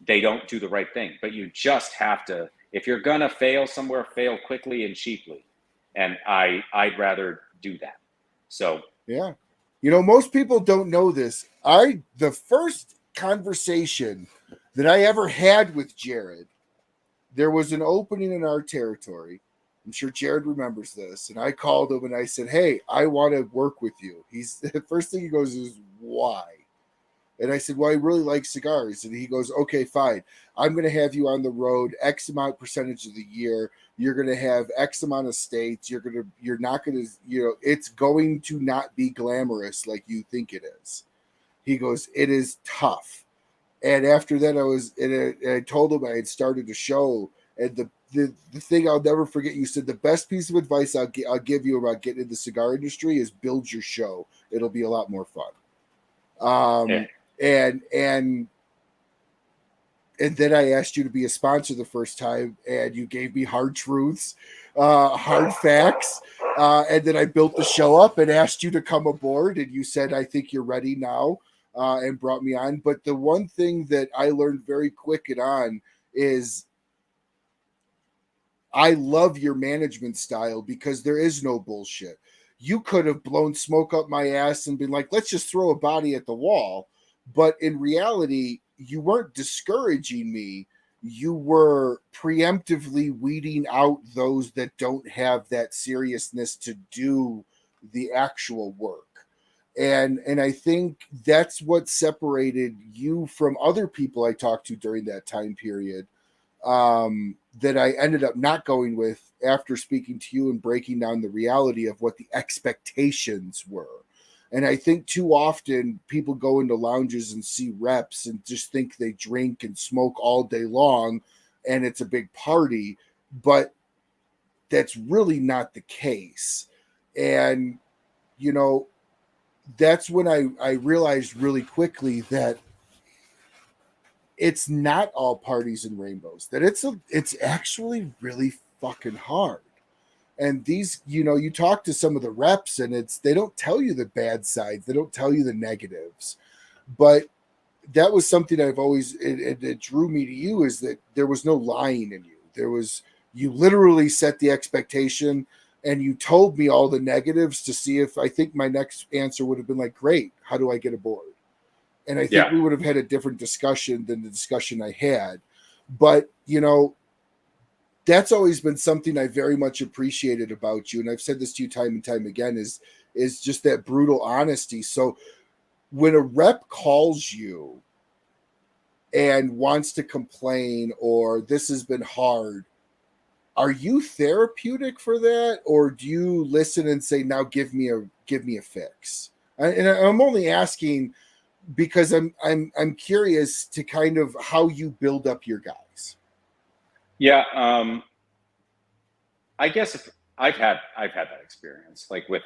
they don't do the right thing. But you just have to, if you're going to fail somewhere, fail quickly and cheaply. And I'd rather do that. So, yeah. You know, most people don't know this. The first conversation that I ever had with Jarrid, there was an opening in our territory. I'm sure Jarrid remembers this. And I called him and I said, hey, I want to work with you. The first thing he goes is, why? And I said, well, I really like cigars. And he goes, okay, fine. I'm going to have you on the road X amount percentage of the year. You're going to have X amount of states. You're not going to, it's going to not be glamorous like you think it is. He goes, it is tough. And after that, I told him I had started a show. And the thing I'll never forget, you said the best piece of advice I'll give you about getting into the cigar industry is build your show. It'll be a lot more fun. And then I asked you to be a sponsor the first time, and you gave me hard truths, hard facts. And then I built the show up and asked you to come aboard, and you said, I think you're ready now, and brought me on. But the one thing that I learned very quick on is I love your management style because there is no bullshit. You could have blown smoke up my ass and been like, let's just throw a body at the wall. But in reality, you weren't discouraging me. You were preemptively weeding out those that don't have that seriousness to do the actual work. And I think that's what separated you from other people I talked to during that time period, that I ended up not going with after speaking to you and breaking down the reality of what the expectations were. And I think too often people go into lounges and see reps and just think they drink and smoke all day long and it's a big party, but that's really not the case. And, that's when I realized really quickly that it's not all parties and rainbows, that it's actually really fucking hard. And these, you talk to some of the reps and they don't tell you the bad sides. They don't tell you the negatives. But that was something I've always, it drew me to you, is that there was no lying in you. You literally set the expectation and you told me all the negatives to see if, I think my next answer would have been like, great, how do I get aboard? And I think we would have had a different discussion than the discussion I had. But, that's always been something I very much appreciated about you. And I've said this to you time and time again, is just that brutal honesty. So when a rep calls you and wants to complain, or this has been hard, are you therapeutic for that? Or do you listen and say, now give me a fix? And I'm only asking because I'm curious to kind of how you build up your guys. Yeah. I guess if I've had that experience, like with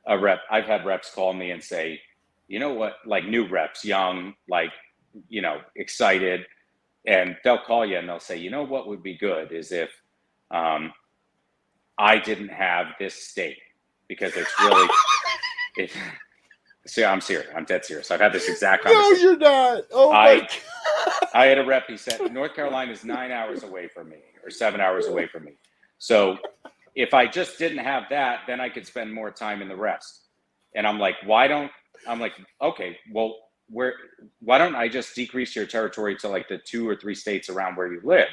a rep. I've had reps call me and say, you know what, like new reps, young, like, you know, excited, and they'll call you and they'll say, you know what would be good is if I didn't have this state, because it's really see, I'm serious. I'm dead serious. I've had this exact conversation. No, you're not. Oh my God. I had a rep, he said, North Carolina is 9 hours away from me, or 7 hours away from me. So if I just didn't have that, then I could spend more time in the rest. And I'm like, okay, well, why don't I just decrease your territory to like the 2 or 3 states around where you live?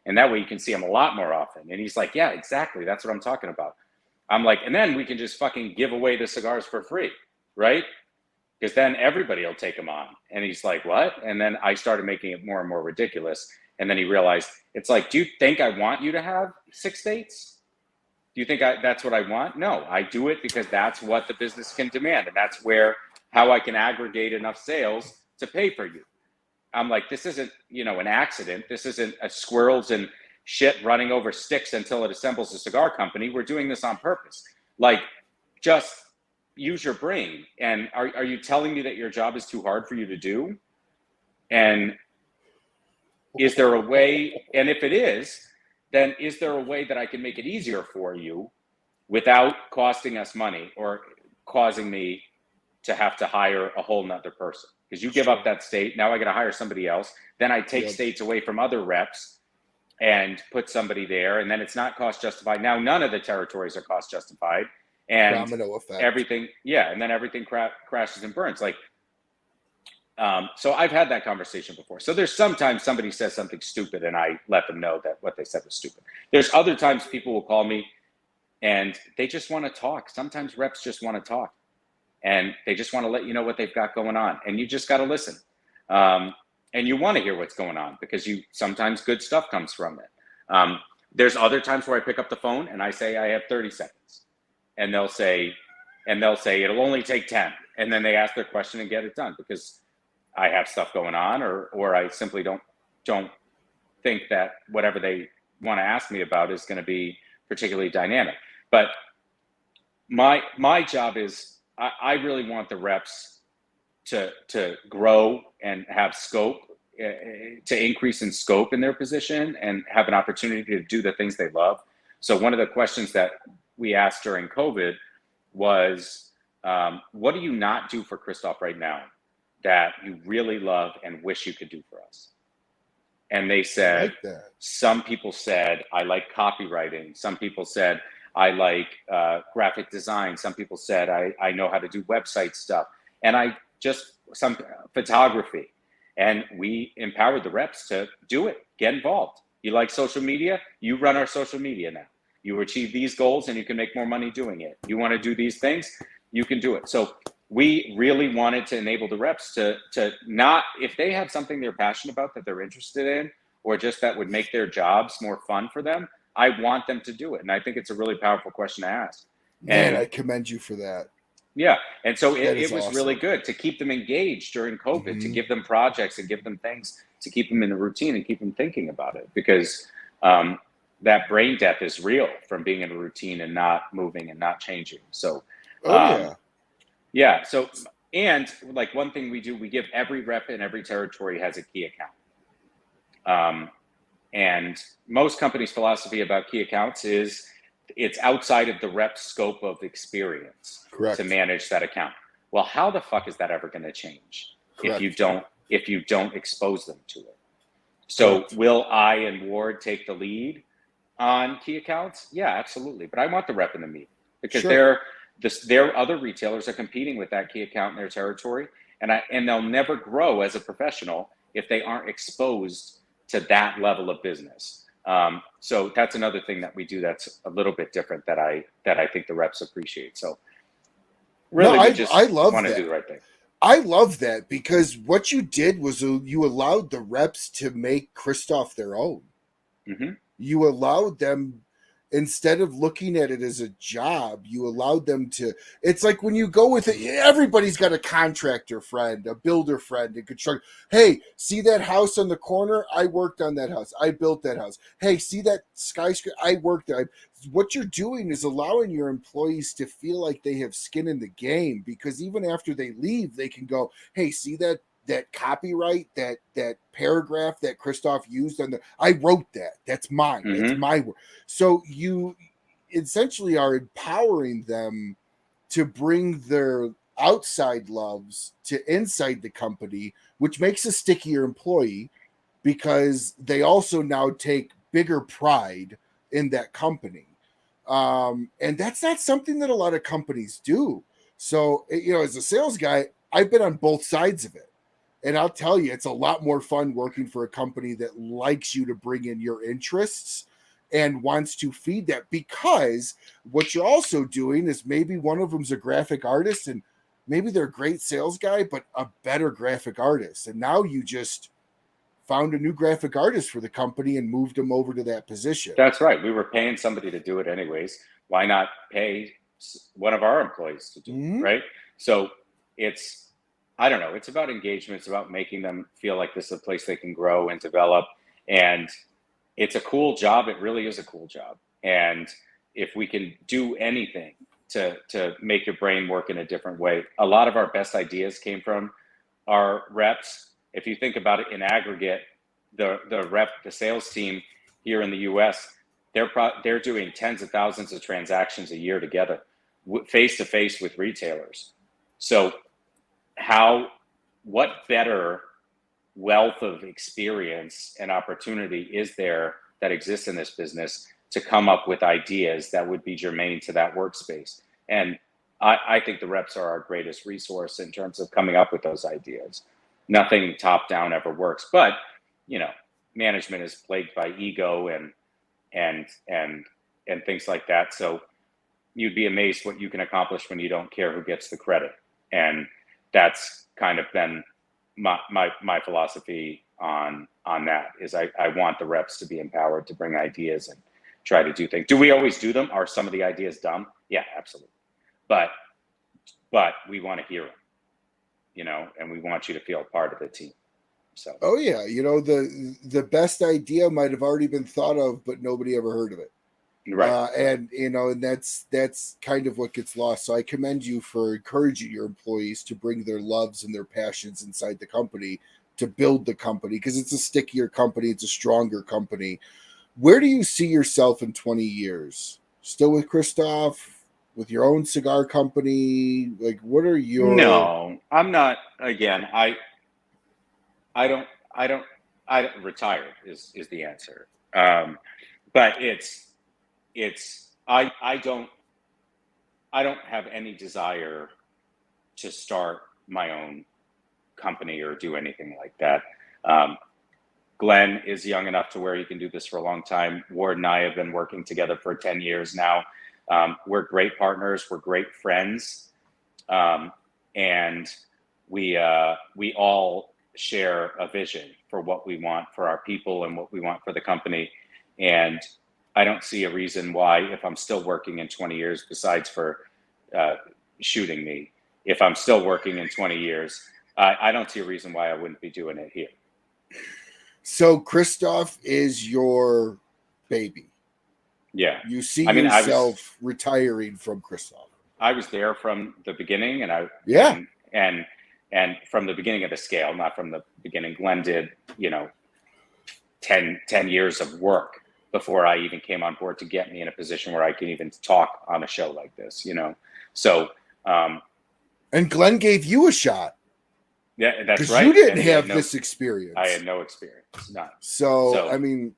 And that way you can see them a lot more often. And he's like, yeah, exactly. That's what I'm talking about. I'm like, and then we can just fucking give away the cigars for free, right? Because then everybody will take them on. And he's like, what? And then I started making it more and more ridiculous. And then he realized, it's like, do you think I want you to have 6 states? Do you think that's what I want? No, I do it because that's what the business can demand. And that's how I can aggregate enough sales to pay for you. I'm like, this isn't, you know, an accident. This isn't a squirrels and shit running over sticks until it assembles a cigar company. We're doing this on purpose. Like, just use your brain. And are you telling me that your job is too hard for you to do? And is there a way, and if it is, then is there a way that I can make it easier for you without costing us money or causing me to have to hire a whole nother person? Because you give up that state, now I got to hire somebody else. Then I take states away from other reps and put somebody there, and then it's not cost justified. Now none of the territories are cost justified, and domino effect. Everything, yeah, and then everything crashes and burns. Like, so I've had that conversation before. So there's sometimes somebody says something stupid, and I let them know that what they said was stupid. There's other times people will call me, and they just want to talk. Sometimes reps just want to talk, and they just want to let you know what they've got going on, and you just got to listen. And you want to hear what's going on because sometimes good stuff comes from it. There's other times where I pick up the phone and I say, I have 30 seconds, and they'll say, it'll only take 10. And then they ask their question and get it done because I have stuff going on, or I simply don't think that whatever they want to ask me about is going to be particularly dynamic. But my job is, I really want the reps to grow and have scope, to increase in scope in their position and have an opportunity to do the things they love. So one of the questions that we asked during COVID was, what do you not do for Kristoff right now that you really love and wish you could do for us? And they said, some people said, I like copywriting. Some people said, I like graphic design. Some people said, I know how to do website stuff. And some photography. And we empowered the reps to do it, get involved. You like social media? You run our social media now. You achieve these goals and you can make more money doing it. You want to do these things? You can do it. So we really wanted to enable the reps to not, if they have something they're passionate about that they're interested in, or just that would make their jobs more fun for them, I want them to do it. And I think it's a really powerful question to ask. Man, I commend you for that. Yeah. And so it was awesome. Really good to keep them engaged during COVID, to give them projects and give them things to keep them in the routine and keep them thinking about it, because that brain death is real from being in a routine and not moving and not changing. So, yeah. So, and like one thing we do, we give every rep in every territory has a key account. And most companies' philosophy about key accounts is it's outside of the rep's scope of experience. Correct. To manage that account. Well, how the fuck is that ever going to change if you don't expose them to it? So will I and Ward take the lead on key accounts? Yeah, absolutely. But I want the rep in the meeting because their other retailers are competing with that key account in their territory, and they'll never grow as a professional if they aren't exposed to that level of business. So that's another thing that we do that's a little bit different that I think the reps appreciate. So really, I love want to do the right thing. I love that because what you did was you allowed the reps to make Kristoff their own. Mm-hmm. You allowed them instead of looking at it as a job, you allowed them to. It's like when you go with it, everybody's got a contractor friend, a builder friend, and construction. Hey, see that house on the corner? I worked on that house. I built that house. Hey, see that skyscraper? I worked there. What you're doing is allowing your employees to feel like they have skin in the game, because even after they leave, they can go, hey, see that copyright, that paragraph that Kristoff used on I wrote that. That's mine. Mm-hmm. That's my work. So you essentially are empowering them to bring their outside loves to inside the company, which makes a stickier employee, because they also now take bigger pride in that company. And that's not something that a lot of companies do. So, as a sales guy, I've been on both sides of it. And I'll tell you, it's a lot more fun working for a company that likes you to bring in your interests and wants to feed that, because what you're also doing is maybe one of them's a graphic artist, and maybe they're a great sales guy, but a better graphic artist. And now you just found a new graphic artist for the company and moved them over to that position. That's right. We were paying somebody to do it anyways. Why not pay one of our employees to do it, right? So I don't know. It's about engagement. It's about making them feel like this is a place they can grow and develop. And it's a cool job. It really is a cool job. And if we can do anything to make your brain work in a different way, a lot of our best ideas came from our reps. If you think about it in aggregate, the sales team here in the U.S., they're doing tens of thousands of transactions a year together, face to face with retailers. So what better wealth of experience and opportunity is there that exists in this business to come up with ideas that would be germane to that workspace? And I think the reps are our greatest resource in terms of coming up with those ideas. Nothing top down ever works, but management is plagued by ego and things like that. So you'd be amazed what you can accomplish when you don't care who gets the credit. And that's kind of been my philosophy on that, is I want the reps to be empowered to bring ideas and try to do things. Do we always do them? Are some of the ideas dumb? Yeah, absolutely. But we want to hear them, and we want you to feel part of the team. So. Oh yeah, the best idea might have already been thought of, but nobody ever heard of it. Right. And that's kind of what gets lost. So I commend you for encouraging your employees to bring their loves and their passions inside the company to build the company, because it's a stickier company, it's a stronger company. Where do you see yourself in 20 years? Still with Kristoff, with your own cigar company? Like, what are your? No, I'm not. Again, I don't retired is the answer. But I don't have any desire to start my own company or do anything like that. Glenn is young enough to where he can do this for a long time. Ward and I have been working together for 10 years now. We're great partners. We're great friends. And we all share a vision for what we want for our people and what we want for the company. And I don't see a reason why, if I'm still working in 20 years, besides for shooting me, if I'm still working in 20 years, I don't see a reason why I wouldn't be doing it here. So Kristoff is your baby. Yeah. You see yourself retiring from Kristoff. I was there from the beginning, and and from the beginning of the scale, not from the beginning. Glenn did, 10 years of work before I even came on board to get me in a position where I can even talk on a show like this, So, and Glenn gave you a shot. Yeah, that's right. You didn't have this experience. I had no experience, none. So I mean,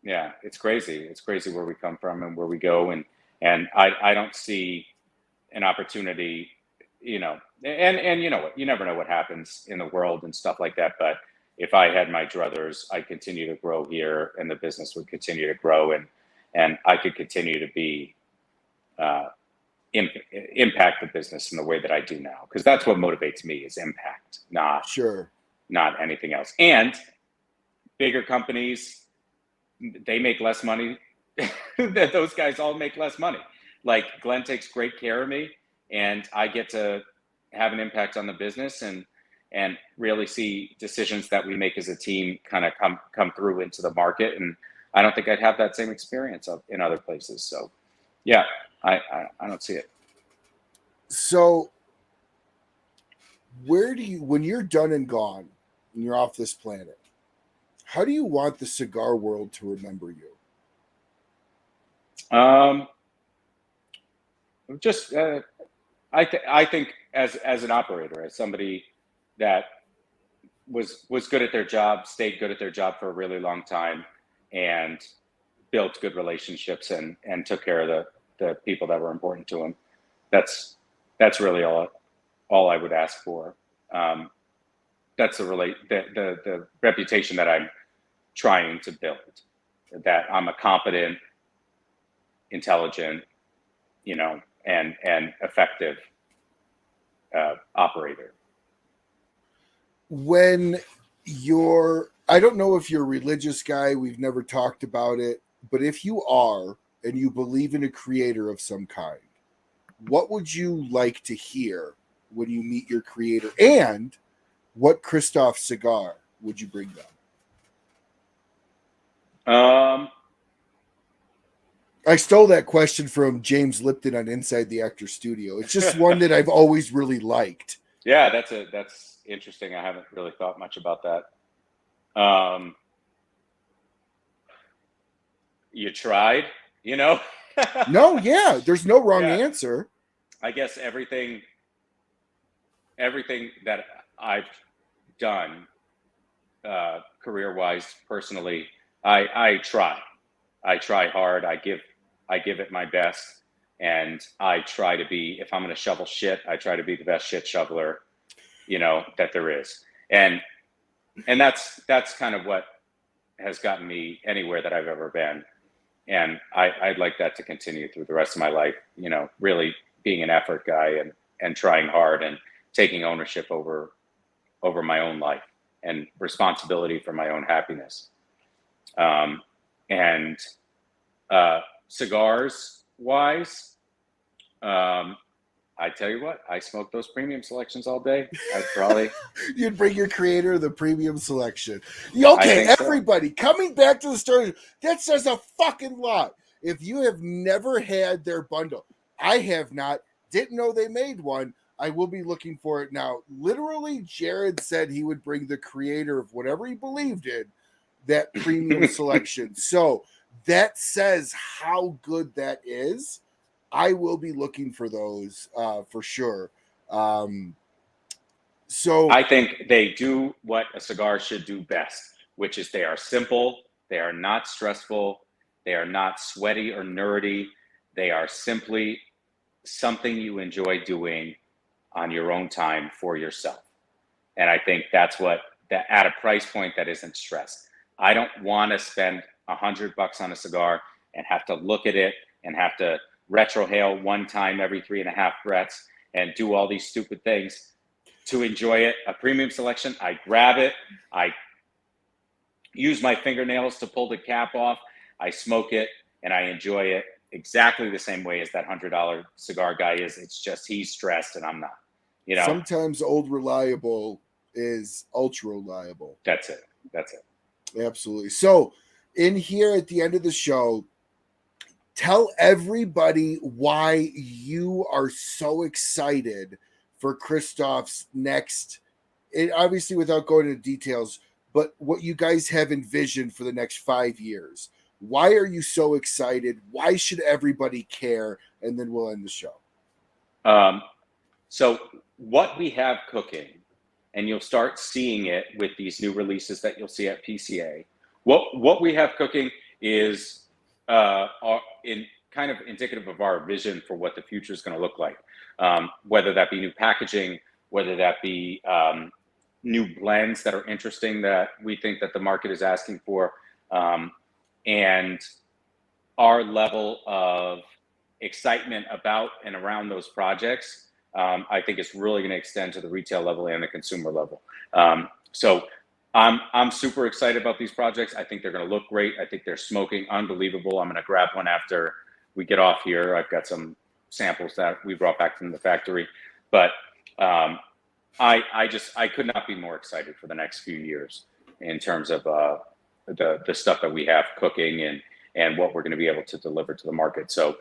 yeah, it's crazy. It's crazy where we come from and where we go, and I don't see an opportunity, and you know what, you never know what happens in the world and stuff like that. But if I had my druthers, I'd continue to grow here, and the business would continue to grow, and I could continue to be impact the business in the way that I do now, because that's what motivates me, is impact, not anything else. And bigger companies, they make less money that those guys all make less money. Like Glenn takes great care of me, and I get to have an impact on the business and really see decisions that we make as a team kind of come through into the market. And I don't think I'd have that same experience in other places. So yeah, I don't see it. So where do you, when you're done and gone and you're off this planet, how do you want the cigar world to remember you? Just I think as an operator, as somebody that was good at their job, stayed good at their job for a really long time, and built good relationships and took care of the people that were important to them. That's really all I would ask for. That's the reputation that I'm trying to build, that I'm a competent, intelligent, and effective operator. When I don't know if you're a religious guy, we've never talked about it, but if you are and you believe in a creator of some kind, what would you like to hear when you meet your creator? And what Kristoff cigar would you bring them? I stole that question from James Lipton on Inside the Actor Studio. It's just one that I've always really liked. Yeah, that's interesting. I haven't really thought much about that. You tried, No, yeah, there's no wrong answer. I guess everything that I've done, career-wise, personally, I try hard. I give it my best, and I try to be, if I'm going to shovel shit, I try to be the best shit shoveler, that there is. And that's kind of what has gotten me anywhere that I've ever been. And I'd like that to continue through the rest of my life, really being an effort guy and trying hard and taking ownership over my own life and responsibility for my own happiness. And cigars wise, I tell you what, I smoke those premium selections all day. I'd probably you'd bring your creator the premium selection. Okay, everybody, coming back to the story, that says a fucking lot. If you have never had their bundle, I have not, didn't know they made one. I will be looking for it now. Literally, Jarrid said he would bring the creator of whatever he believed in that premium selection. So that says how good that is. I will be looking for those for sure. So I think they do what a cigar should do best, which is they are simple, they are not stressful, they are not sweaty or nerdy. They are simply something you enjoy doing on your own time for yourself. And I think that's what, that at a price point that isn't stressed. I don't want to spend $100 on a cigar and have to look at it and have to retrohale one time every 3.5 breaths and do all these stupid things to enjoy it. A premium selection, I grab it, I use my fingernails to pull the cap off, I smoke it, and I enjoy it exactly the same way as that $100 cigar guy is. It's just he's stressed and I'm not. Sometimes old reliable is ultra reliable. That's it. Absolutely. So in here at the end of the show, tell everybody why you are so excited for Kristoff's next, obviously without going into details, but what you guys have envisioned for the next 5 years. Why are you so excited? Why should everybody care? And then we'll end the show. So what we have cooking, and you'll start seeing it with these new releases that you'll see at PCA. What we have cooking is kind of indicative of our vision for what the future is going to look like. Whether that be new packaging, whether that be new blends that are interesting that we think that the market is asking for, and our level of excitement about and around those projects, I think it's really going to extend to the retail level and the consumer level. So I'm super excited about these projects. I think they're going to look great. I think they're smoking unbelievable. I'm going to grab one after we get off here. I've got some samples that we brought back from the factory, but I could not be more excited for the next few years in terms of the stuff that we have cooking and what we're going to be able to deliver to the market. So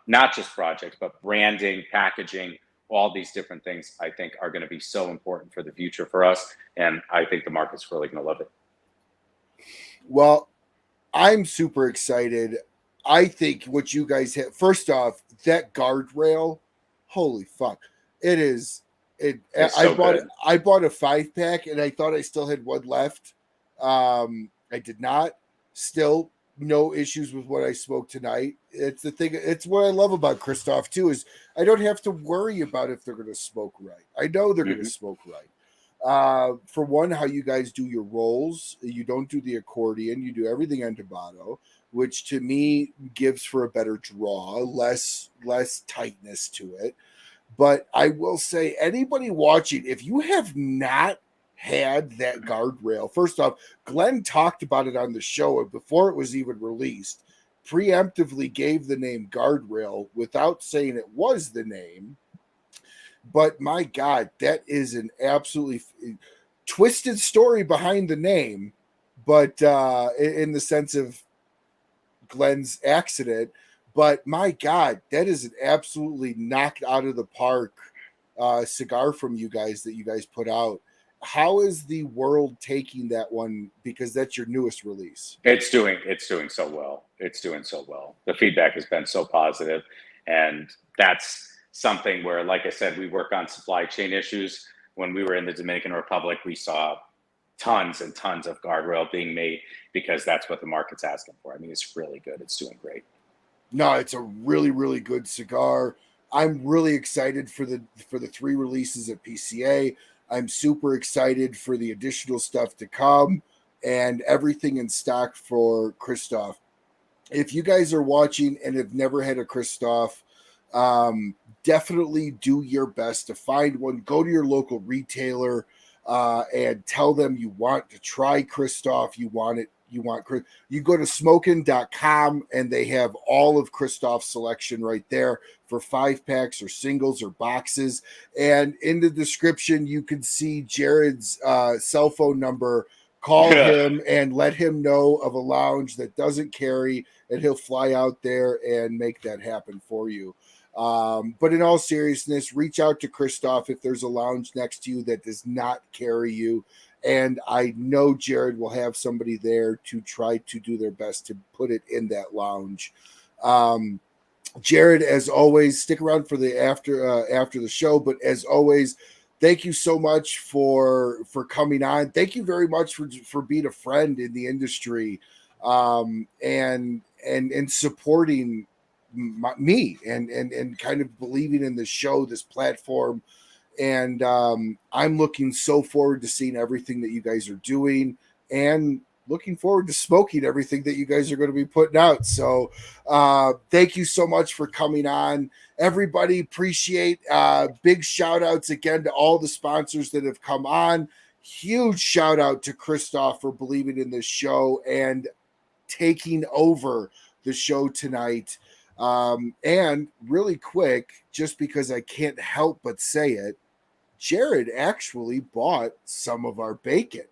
not just projects, but branding, packaging, all these different things I think are going to be so important for the future for us. And I think the market's really going to love it. Well, I'm super excited. I think what you guys have, first off, that guardrail, holy fuck. It is I bought a 5-pack and I thought I still had one left. I did not. Still no issues with what I smoked tonight. It's the thing. It's what I love about Kristoff too, is I don't have to worry about if they're going to smoke right. I know they're going to smoke right. For one, how you guys do your rolls, you don't do the accordion, you do everything on Tabano, which to me gives for a better draw, less tightness to it. But I will say, anybody watching, if you have not had that guardrail, first off, Glenn talked about it on the show before it was even released, preemptively gave the name guardrail without saying it was the name. But my God, that is an absolutely twisted story behind the name, but in the sense of Glenn's accident. But my God, that is an absolutely knocked out of the park cigar from you guys that you guys put out. How is the world taking that one? Because that's your newest release. It's doing so well. It's doing so well. The feedback has been so positive, and that's something where, like I said, we work on supply chain issues. When we were in the Dominican Republic, we saw tons and tons of guardrail being made because that's what the market's asking for. I mean, it's really good. It's doing great. No, it's a really, really good cigar. I'm really excited for the 3 releases at PCA. I'm super excited for the additional stuff to come and everything in stock for Kristoff. If you guys are watching and have never had a Kristoff, definitely do your best to find one. Go to your local retailer and tell them you want to try Kristoff. You go to smokin.com and they have all of Kristoff's selection right there for 5-packs or singles or boxes. And in the description, you can see Jarrid's cell phone number. Call him and let him know of a lounge that doesn't carry, and he'll fly out there and make that happen for you. But in all seriousness, reach out to Kristoff if there's a lounge next to you that does not carry you. And I know Jarrid will have somebody there to try to do their best to put it in that lounge. Jarrid, as always, stick around for the after the show. But as always, thank you so much for coming on. Thank you very much for being a friend in the industry, and supporting me and kind of believing in the show, this platform. And I'm looking so forward to seeing everything that you guys are doing, and looking forward to smoking everything that you guys are going to be putting out. So thank you so much for coming on. Everybody, appreciate big shout outs again to all the sponsors that have come on. Huge shout out to Kristoff for believing in this show and taking over the show tonight. And really quick, just because I can't help but say it, Jarrid actually bought some of our bacon.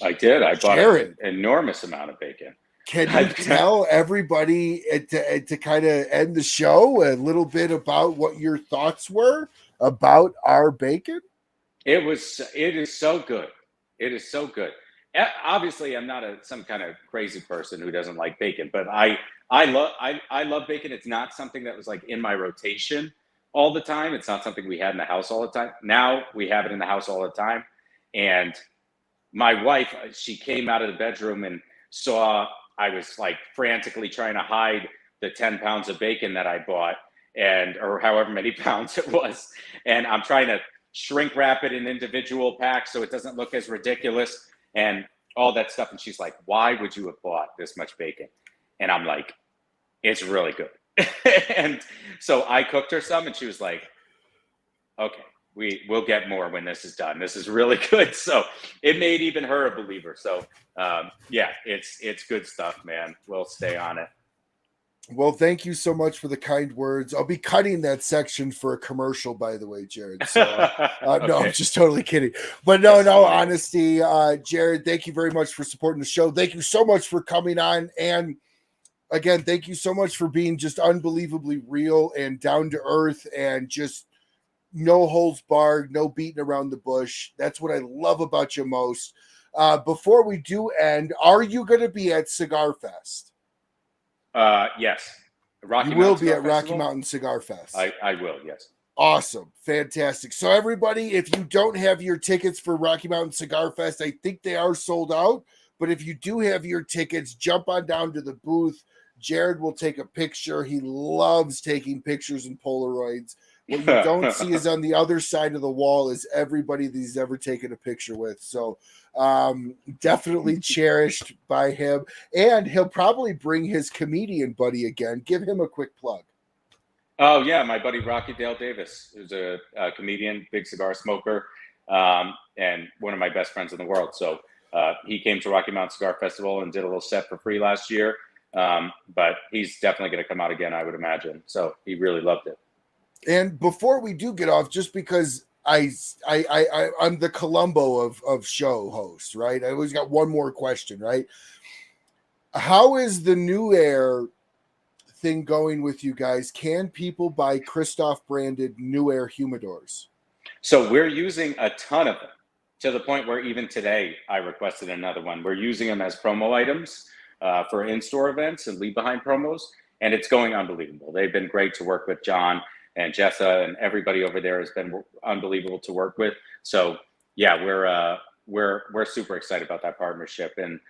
I did. I bought an enormous amount of bacon. Can you tell everybody to kind of end the show a little bit about what your thoughts were about our bacon? It is so good. It is so good. Obviously, I'm not some kind of crazy person who doesn't like bacon, but I love bacon. It's not something that was like in my rotation all the time. It's not something we had in the house all the time. Now we have it in the house all the time. And my wife, she came out of the bedroom and saw I was like frantically trying to hide the 10 pounds of bacon that I bought, or however many pounds it was. And I'm trying to shrink wrap it in individual packs so it doesn't look as ridiculous and all that stuff. And she's like, why would you have bought this much bacon? And I'm like, it's really good. And so I cooked her some and she was like, okay, we'll get more when this is done. This is really good. So it made even her a believer. So yeah, it's good stuff, man. We'll stay on it. Well, thank you so much for the kind words. I'll be cutting that section for a commercial, by the way, Jarrid. So, Okay. no, I'm just totally kidding. But no, honesty, Jarrid, thank you very much for supporting the show. Thank you so much for coming on. And again, thank you so much for being just unbelievably real and down to earth and just no holds barred, no beating around the bush. That's what I love about you most. Before we do end, are you going to be at Cigar Fest? Yes. You will be at Rocky Mountain Cigar Fest. I will, yes. Awesome. Fantastic. So everybody, if you don't have your tickets for Rocky Mountain Cigar Fest, I think they are sold out. But if you do have your tickets, jump on down to the booth. Jarrid will take a picture. He loves taking pictures and Polaroids. What you don't see is on the other side of the wall is everybody that he's ever taken a picture with. So definitely cherished by him. And he'll probably bring his comedian buddy again. Give him a quick plug. Oh, yeah. My buddy Rocky Dale Davis, who's a comedian, big cigar smoker, and one of my best friends in the world. So he came to Rocky Mountain Cigar Festival and did a little set for free last year. But he's definitely going to come out again, I would imagine. So he really loved it. And before we do get off, just because I'm the Columbo of show hosts, right? I always got one more question, right? How is the New Air thing going with you guys? Can people buy Kristoff branded New Air humidors? So we're using a ton of them to the point where even today I requested another one. We're using them as promo items for in-store events and leave behind promos. And it's going unbelievable. They've been great to work with. John and Jessa and everybody over there has been unbelievable to work with. So yeah, we're super excited about that partnership. And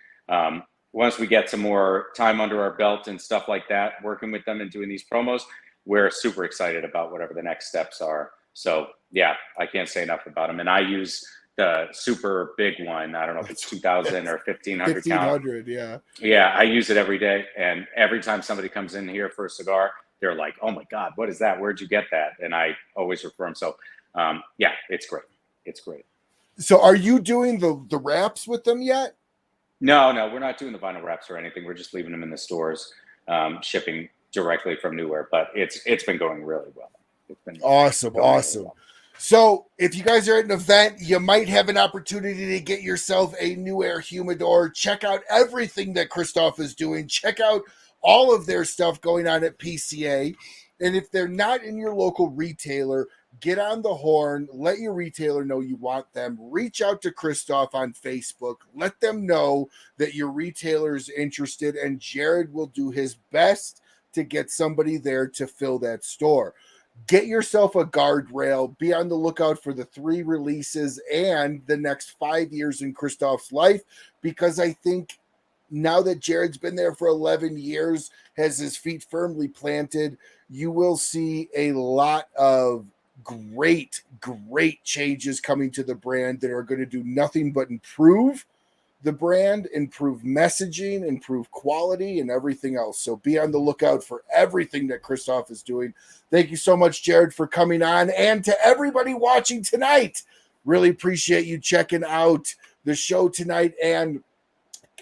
once we get some more time under our belt and stuff like that, working with them and doing these promos, we're super excited about whatever the next steps are. So yeah, I can't say enough about them. And I use the super big one. I don't know if it's 2,000 or 1,500 1,500, yeah. Yeah, I use it every day. And every time somebody comes in here for a cigar, they're like, oh my God, what is that? Where'd you get that? And I always refer them. So yeah, it's great. It's great. So are you doing the wraps with them yet? No, we're not doing the vinyl wraps or anything. We're just leaving them in the stores, shipping directly from New Air. But it's been going really well. It's been awesome. Really well. So if you guys are at an event, you might have an opportunity to get yourself a New Air humidor. Check out everything that Kristoff is doing. Check out all of their stuff going on at PCA. And if they're not in your local retailer, get on the horn. Let your retailer know you want them. Reach out to Kristoff on Facebook. Let them know that your retailer is interested, and Jarrid will do his best to get somebody there to fill that store. Get yourself a guardrail. Be on the lookout for the 3 releases and the next 5 years in Kristoff's life, because I think now that Jarrid's been there for 11 years, has his feet firmly planted, you will see a lot of great changes coming to the brand that are going to do nothing but improve the brand, improve messaging, improve quality, and everything else. So be on the lookout for everything that Kristoff is doing. Thank you so much, Jarrid, for coming on. And to everybody watching tonight, really appreciate you checking out the show tonight. And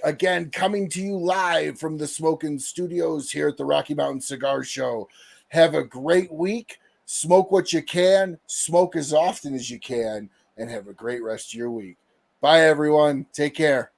again, coming to you live from the Smoking Studios here at the Rocky Mountain Cigar Show. Have a great week. Smoke what you can. Smoke as often as you can. And have a great rest of your week. Bye, everyone. Take care.